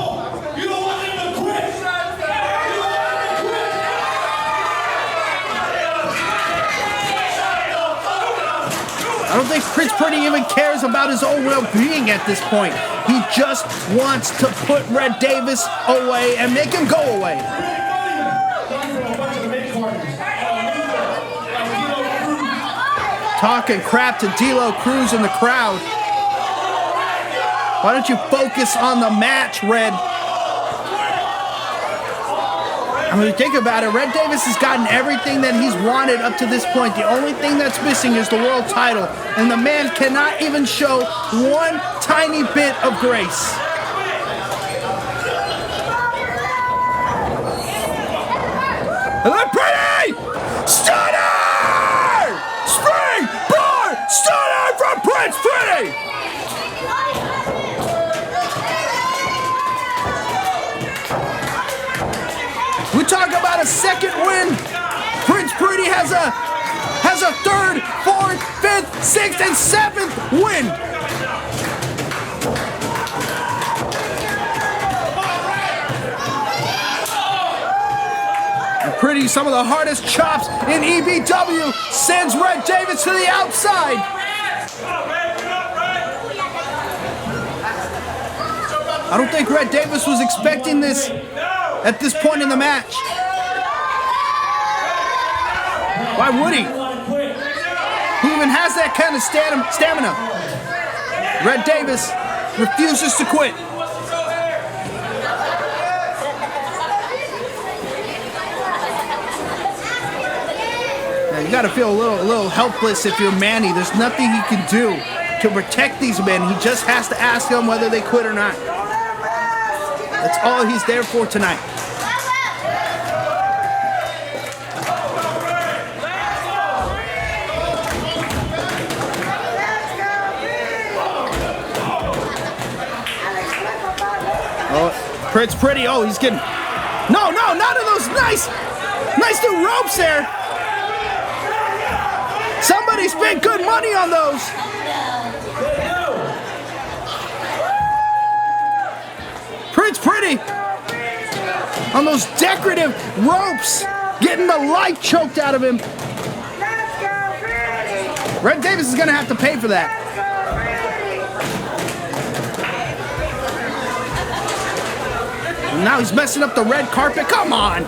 I don't think Prince Pretty even cares about his own well-being at this point. He just wants to put Red Davis away and make him go away. Talking crap to D'Lo Cruz in the crowd. Why don't you focus on the match, Red? I mean, think about it. Red Davis has gotten everything that he's wanted up to this point. The only thing that's missing is the world title. And the man cannot even show one tiny bit of grace. And then Pretty! Stunner! Springboard! Stunner from Prince Pretty! We talk about a second win. Prince Pretty has a third, fourth, fifth, sixth, and seventh win. And Pretty, some of the hardest chops in EBW, sends Red Davis to the outside. I don't think Red Davis was expecting this at this point in the match. Why would he? Who even has that kind of stamina? Red Davis refuses to quit. gotta feel a little helpless if you're Manny. There's nothing he can do to protect these men. He just has to ask them whether they quit or not. That's all he's there for tonight. Oh, Prince Pretty. Oh, he's getting... No, none of those nice new ropes there. Somebody spent good money on those. Prince Pretty on those decorative ropes, getting the life choked out of him. Red Davis is gonna have to pay for that. Now he's messing up the red carpet. Come on.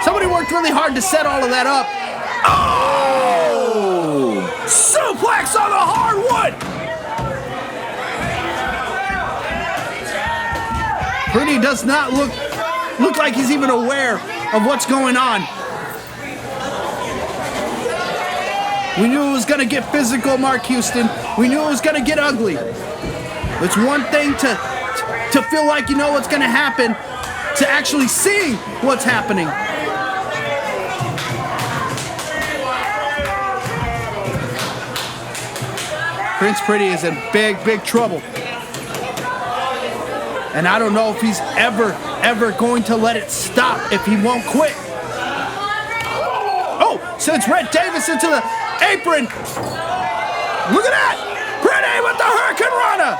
Somebody worked really hard to set all of that up. Oh! Suplex on the hardwood. Pretty does not look like he's even aware of what's going on. We knew it was going to get physical, Mark Houston. We knew it was going to get ugly. It's one thing to feel like you know what's going to happen, to actually see what's happening. Prince Pretty is in big trouble. And I don't know if he's ever going to let it stop, if he won't quit. Oh, sends Red Davis into the apron. Look at that! Pretty with the Hurricane Rana.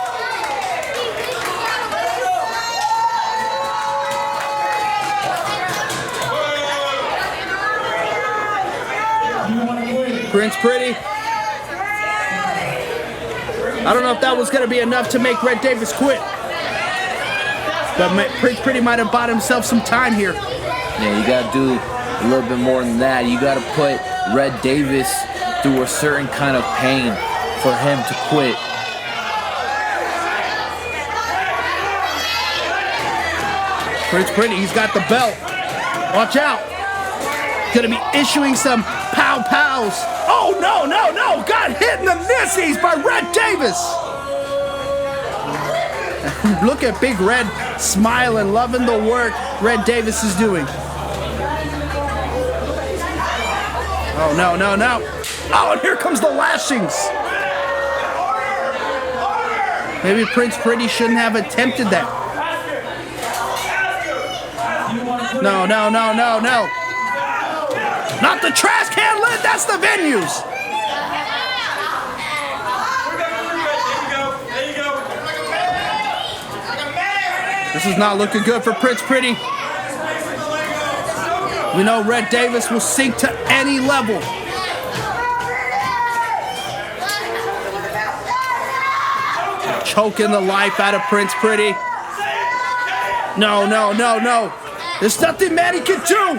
Prince Pretty. I don't know if that was going to be enough to make Red Davis quit. But Prince Pretty might have bought himself some time here. Yeah, you got to do a little bit more than that. You got to put Red Davis through a certain kind of pain for him to quit. Prince Pretty, he's got the belt. Watch out. Gonna be issuing some pow-pows. Oh, no. Got hit in the nissies by Red Davis. Look at Big Red smiling, loving the work Red Davis is doing. Oh, no. Oh, and here comes the lashings. Maybe Prince Pretty shouldn't have attempted that. No. Not the trash can lid, that's the venues. This is not looking good for Prince Pretty. We know Red Davis will sink to any level. Choking the life out of Prince Pretty. No. There's nothing Manny can do.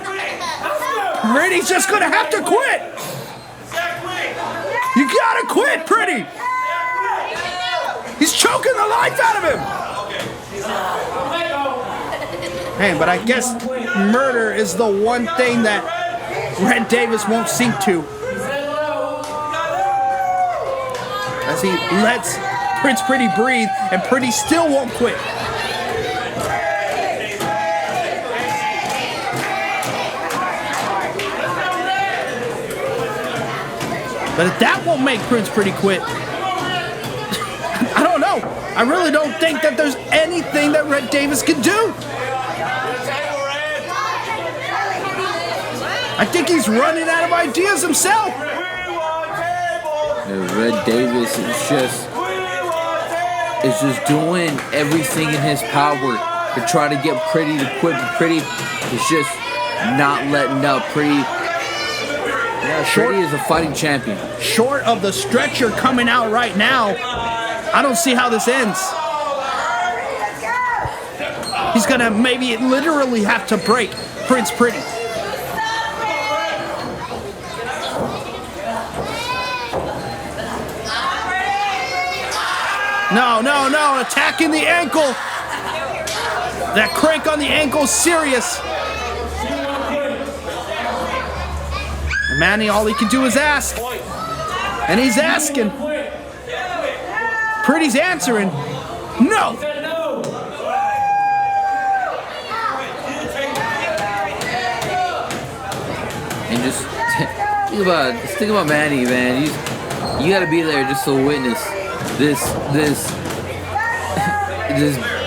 Pretty's just gonna have to quit. You gotta quit, Pretty. He's choking the life out of him. Hey, but I guess murder is the one thing that Red Davis won't sink to. As he lets Prince Pretty breathe, and Pretty still won't quit. But if that won't make Prince Pretty quit, I don't know. I really don't think that there's anything that Red Davis can do. I think he's running out of ideas himself. Red Davis is just doing everything in his power to try to get Pretty to quit. But Pretty is just not letting up. Pretty is a fighting champion. Short of the stretcher coming out right now, I don't see how this ends. He's gonna maybe literally have to break Prince Pretty. No, attacking the ankle. That crank on the ankle is serious. Manny, all he can do is ask. And he's asking. Pretty's answering. No! And just think about Manny, man. You gotta be there just to witness this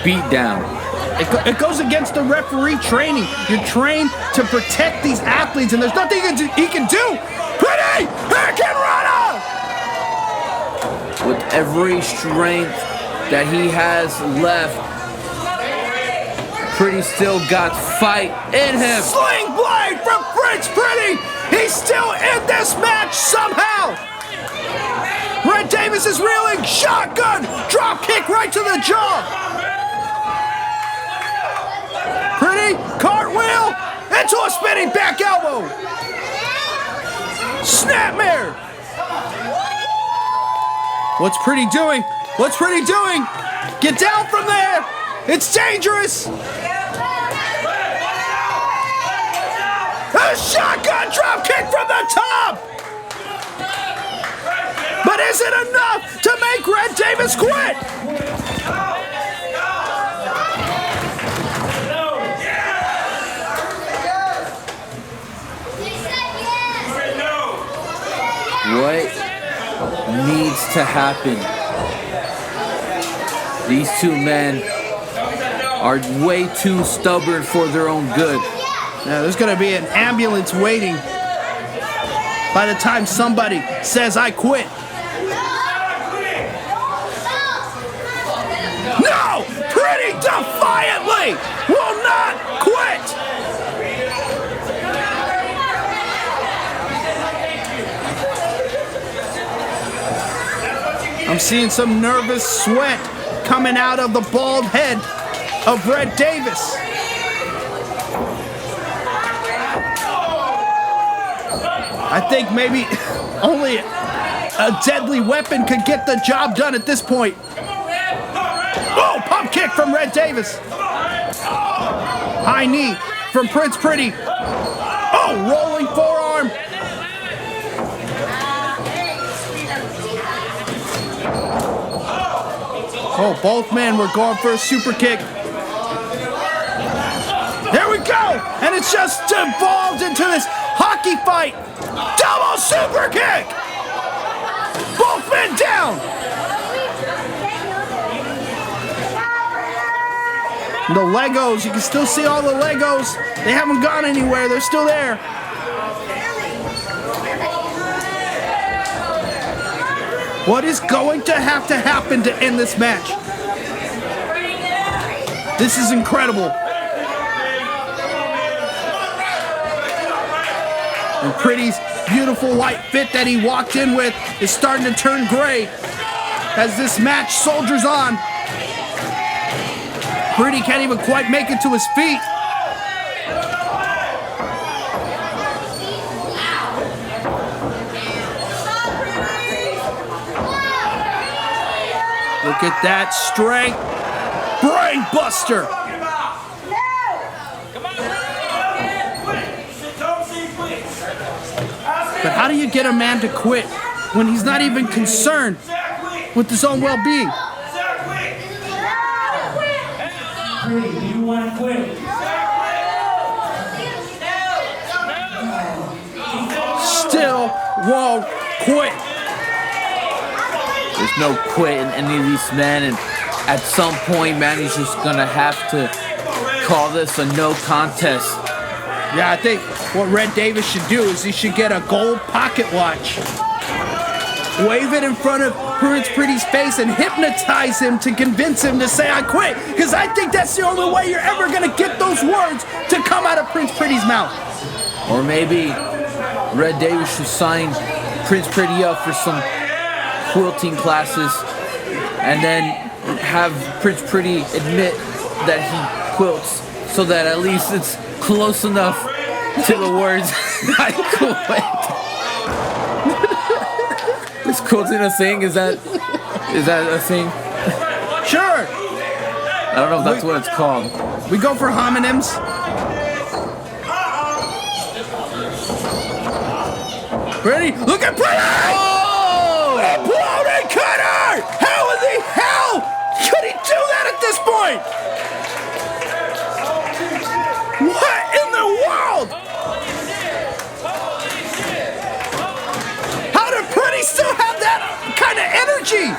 beat down. It goes against the referee training. You're trained to protect these athletes, and there's nothing he can do. Pretty Hurricanrana! With every strength that he has left, Pretty still got fight in him. Sling blade from Prince Pretty! He's still in this match somehow! Red Davis is reeling. Shotgun! Drop kick right to the jaw! Pretty, cartwheel, into a spinning back elbow. Snapmare. What's Pretty doing? What's Pretty doing? Get down from there. It's dangerous. A shotgun drop kick from the top. But is it enough to make Red Davis quit? What needs to happen? These two men are way too stubborn for their own good. Now, there's going to be an ambulance waiting by the time somebody says, I quit. No! Pretty defiantly will not quit! I'm seeing some nervous sweat coming out of the bald head of Red Davis. I think maybe only a deadly weapon could get the job done at this point. Oh, pump kick from Red Davis. High knee from Prince Pretty. Oh, rolling forearm. Oh, both men were going for a super kick. There we go! And it's just evolved into this hockey fight. Double super kick! Both men down! The Legos, you can still see all the Legos. They haven't gone anywhere, they're still there. What is going to happen to end this match? This is incredible. And Pretty's beautiful white fit that he walked in with is starting to turn gray as this match soldiers on. Pretty can't even quite make it to his feet. Look at that strength. Brain buster. But how do you get a man to quit when he's not even concerned with his own well-being? Do you want to quit? Still won't quit. There's no quit in any of these men, and at some point, man, he's just gonna have to call this a no contest. Yeah, I think what Red Davis should do is he should get a gold pocket watch, wave it in front of Prince Pretty's face, and hypnotize him to convince him to say, I quit. Because I think that's the only way you're ever gonna get those words to come out of Prince Pretty's mouth. Or maybe Red Davis should sign Prince Pretty up for some quilting classes, and then have Prince Pretty admit that he quilts, so that at least it's close enough to the words I quit. Is quilting a thing? Is that a thing? Sure. I don't know if that's what it's called. We go for homonyms. Ready? Look at Pretty! Oh! Exploding cutter! How in the hell could he do that at this point? What in the world? How did Pretty still have that kind of energy?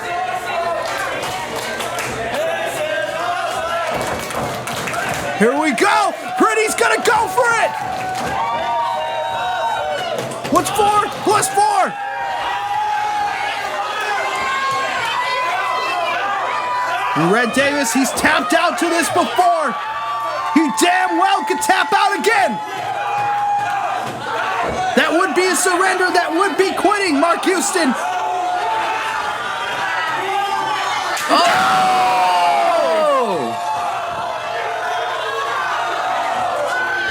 Here we go. Pretty's gonna go for it. What's 4 plus 4? Red Davis, he's tapped out to this before. He damn well could tap out again. That would be a surrender. That would be quitting, Mark Houston. Oh!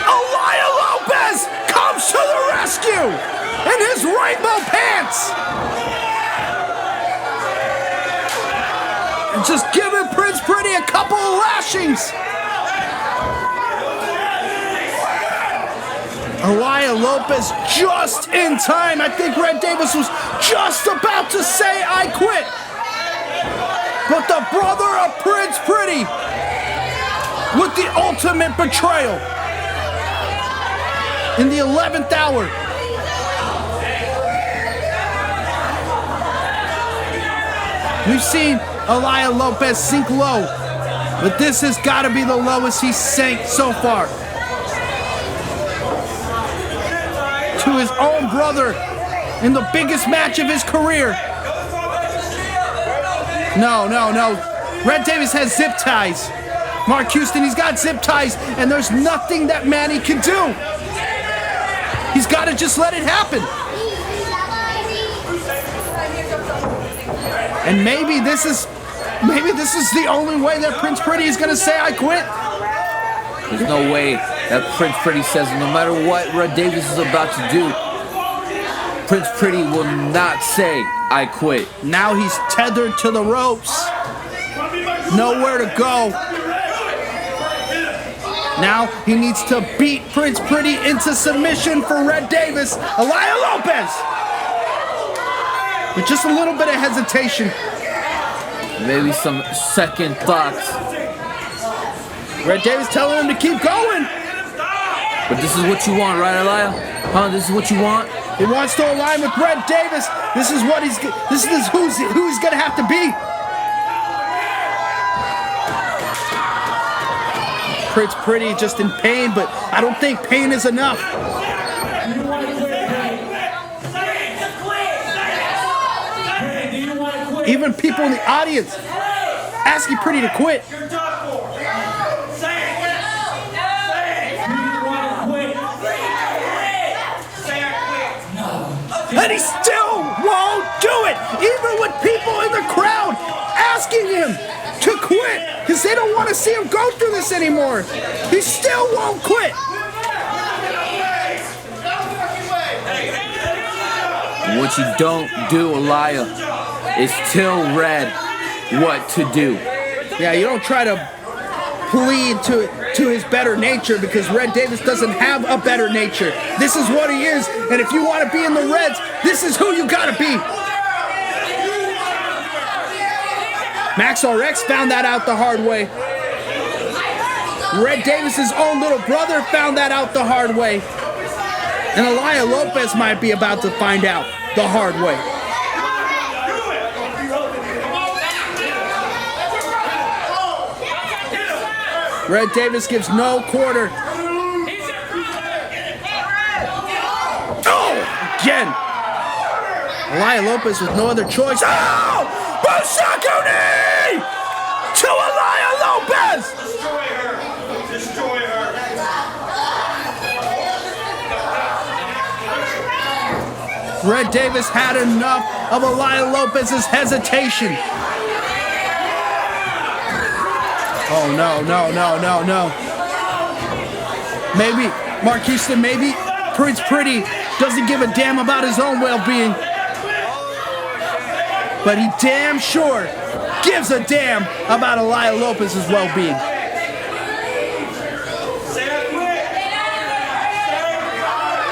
Elia Lopez comes to the rescue in his rainbow pants. And just giving Prince Pretty a couple of lashings. Elia Lopez just in time. I think Red Davis was just about to say, I quit. But the brother of Prince Pretty with the ultimate betrayal in the 11th hour. We've seen Elia Lopez sink low, but this has got to be the lowest he's sank so far. To his own brother in the biggest match of his career. No. Red Davis has zip ties. Mark Houston, he's got zip ties, and there's nothing that Manny can do. He's got to just let it happen. And maybe this is the only way that Prince Pretty is going to say, I quit. There's no way that Prince Pretty says no matter what Red Davis is about to do, Prince Pretty will not say, I quit. Now he's tethered to the ropes. Nowhere to go. Now he needs to beat Prince Pretty into submission for Red Davis. Elia Lopez! With just a little bit of hesitation. Maybe some second thoughts. Red Davis telling him to keep going. But this is what you want, right, Elia? Huh? This is what you want? He wants to align with Red Davis. This is who he's gonna have to be. Prince Pretty just in pain, but I don't think pain is enough. Even people in the audience asking Pretty to quit. And he still won't do it, even with people in the crowd asking him to quit because they don't want to see him go through this anymore. He still won't quit. What you don't do, Elia, is tell Red what to do. Yeah, you don't try to plead to his better nature because Red Davis doesn't have a better nature. This is what he is, and if you want to be in the Reds, this is who you gotta be. Max RX found that out the hard way. Red Davis's own little brother found that out the hard way. And Elia Lopez might be about to find out the hard way. Red Davis gives no quarter. Oh, again. Elia Lopez with no other choice. Oh! Bushaku knee! To Elia Lopez! Destroy her. Red Davis had enough of Elia Lopez's hesitation. Oh, no. Maybe, Mark Houston, maybe Prince Pretty doesn't give a damn about his own well-being. But he damn sure gives a damn about Elia Lopez's well-being.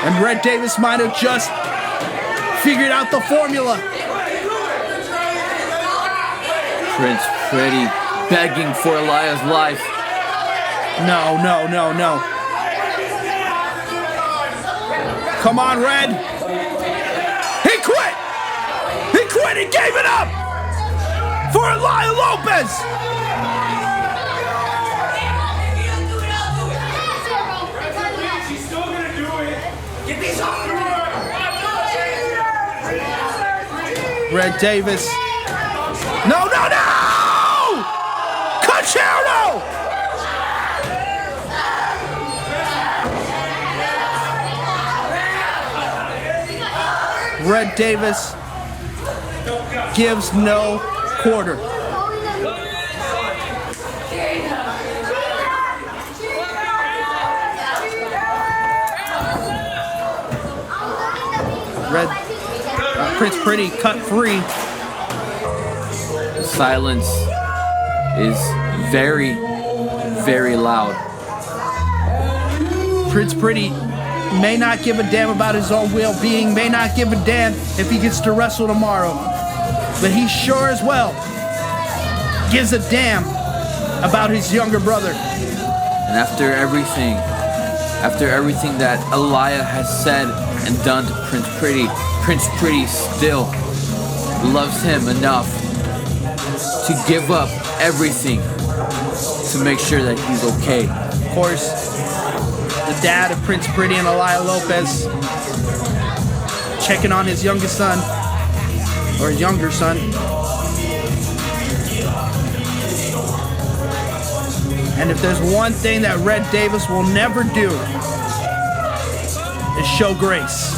And Red Davis might have just figured out the formula. Prince Pretty begging for Eliah's life. No. Come on, Red. He quit. He gave it up for Elia Lopez. She's still gonna do it. Get these on Red Davis. No! Concerto! Red Davis gives no quarter. Prince Pretty cut free. The silence is very, very loud. Prince Pretty may not give a damn about his own well-being, may not give a damn if he gets to wrestle tomorrow, but he sure as well gives a damn about his younger brother. And after everything that Elia has said and done to Prince Pretty still loves him enough to give up everything to make sure that he's okay. Of course, the dad of Prince Pretty and Elia Lopez checking on his youngest son, or his younger son. And if there's one thing that Red Davis will never do, is show grace.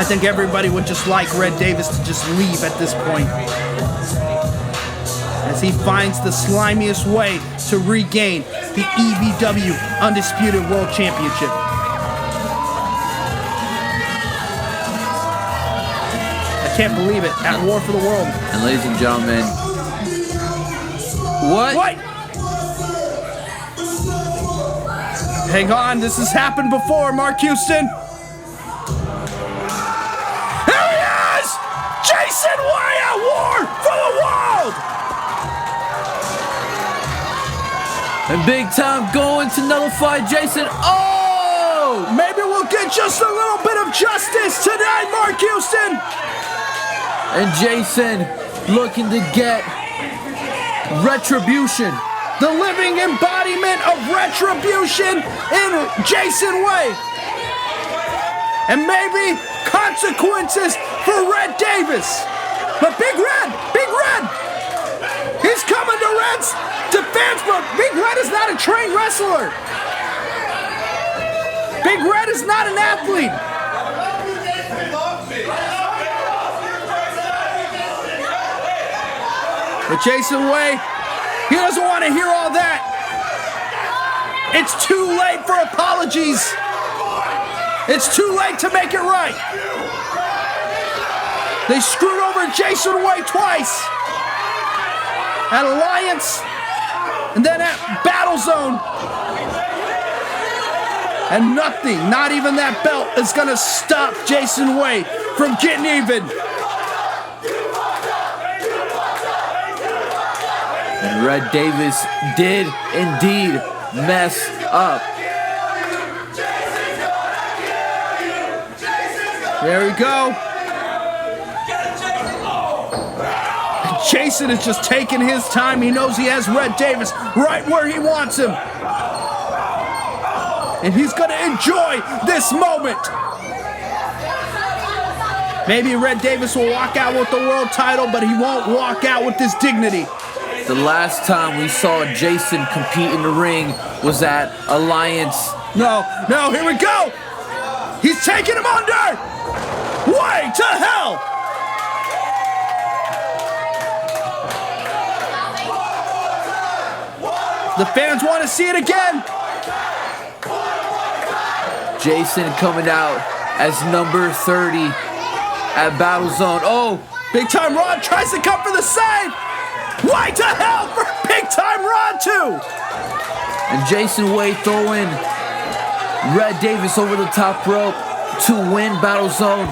I think everybody would just like Red Davis to just leave at this point, as he finds the slimiest way to regain the EBW Undisputed World Championship. I can't believe it. At war for the world. And ladies and gentlemen, what? Hang on, this has happened before, Mark Houston. There he is! Jason Way at war for the world! And Big Time going to nullify Jason. Oh! Maybe we'll get just a little bit of justice tonight, Mark Houston! And Jason looking to get retribution. The living embodiment of retribution in Jason Way. And maybe consequences for Red Davis. But Big Red! He's coming to Red's defense, but Big Red is not a trained wrestler. Big Red is not an athlete. But Jason Way, he doesn't want to hear all that. It's too late for apologies. It's too late to make it right. They screwed over Jason Way twice. At Alliance, and then at Battle Zone. And nothing, not even that belt, is gonna stop Jason Way from getting even. And Red Davis did indeed mess up. There we go. Jason is just taking his time. He knows he has Red Davis right where he wants him. And he's going to enjoy this moment. Maybe Red Davis will walk out with the world title, but he won't walk out with this dignity. The last time we saw Jason compete in the ring was at Alliance. No, here we go. He's taking him under. Way to hell. The fans want to see it again. Jason coming out as number 30 at Battle Zone. Oh, Big Time Rod tries to come for the save. Way to hell for Big Time Rod too. And Jason Way throwing Red Davis over the top rope. to win Battle Zone,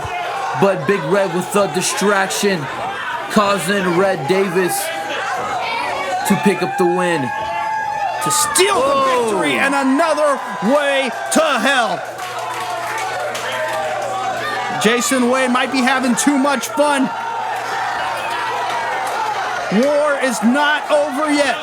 but Big Red with the distraction, causing Red Davis to pick up the win. To steal the victory and another way to hell. Jason Wade might be having too much fun. War is not over yet.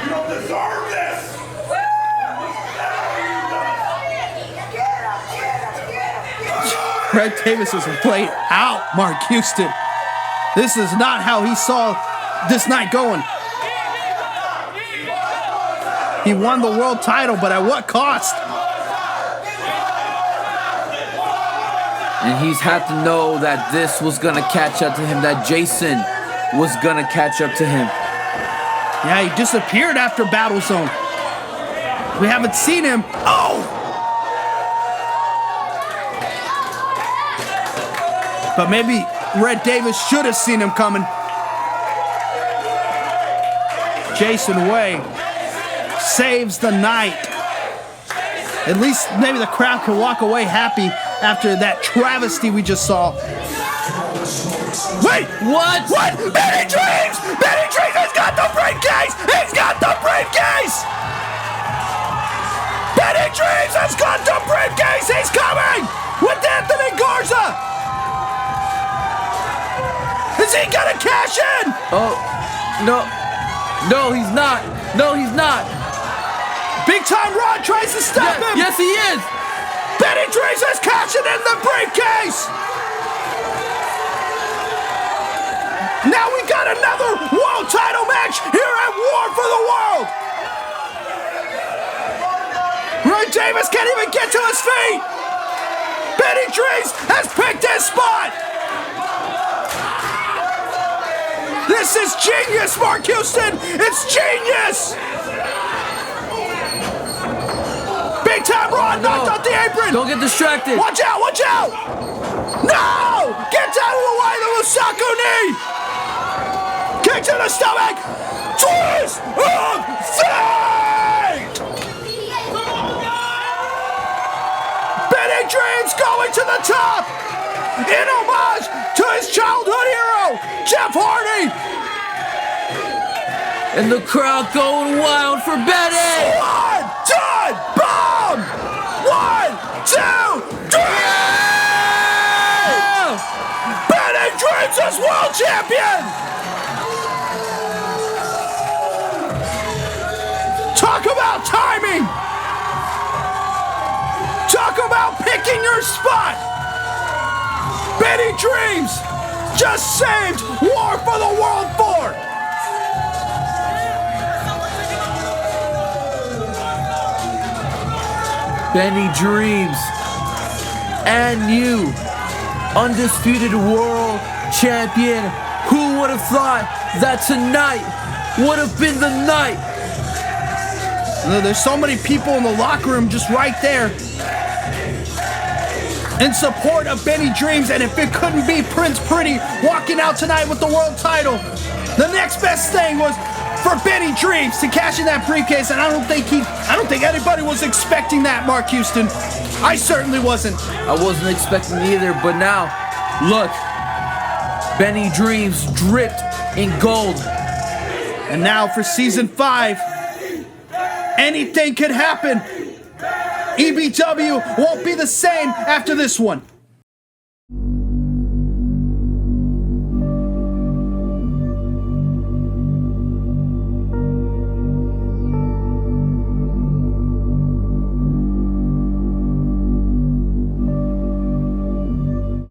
You don't deserve this! Red Davis is played out, Mark Houston. This is not how he saw this night going. He won the world title, but at what cost? And he's had to know that this was gonna catch up to him, that Jason was gonna catch up to him. Yeah, he disappeared after Battle Zone. We haven't seen him. Oh! But maybe Red Davis should have seen him coming. Jason Way saves the night. At least maybe the crowd can walk away happy after that travesty we just saw. Wait! What? What? Benny Dreams! Benny Dreams has got the briefcase! He's got the briefcase! Benny Dreams has got the briefcase! He's coming! With Anthony Garza! Is he gonna cash in? Oh, no. No, he's not. No, he's not. Big Time Rod tries to stop him! Yes, he is! Benny Dreams is cashing in the briefcase! Now we got another world title match here at War for the World! Red Davis can't even get to his feet! Benny Dreams has picked his spot! This is genius, Mark Houston! It's genius! Big Time Rod knocked off the apron! Don't get distracted! Watch out, watch out! No! Get out of the way, the Musaku knee! Kick to the stomach! Twist of fate! Benny Dreams going to the top! In homage to his childhood hero, Jeff Hardy! And the crowd going wild for Benny! One, two, boom! 1, 2, 3! Benny Dreams is world champion! Talk about timing! Talk about picking your spot! Benny Dreams just saved War for the World 4! Benny Dreams and you, Undisputed World Champion. Who would have thought that tonight would have been the night? There's so many people in the locker room just right there in support of Benny Dreams, and if it couldn't be Prince Pretty walking out tonight with the world title, the next best thing was for Benny Dreams to cash in that briefcase, and I don't think anybody was expecting that, Mark Houston. I certainly wasn't. I wasn't expecting either, but now, look, Benny Dreams dripped in gold. And now for season 5, anything could happen. EBW won't be the same after this one.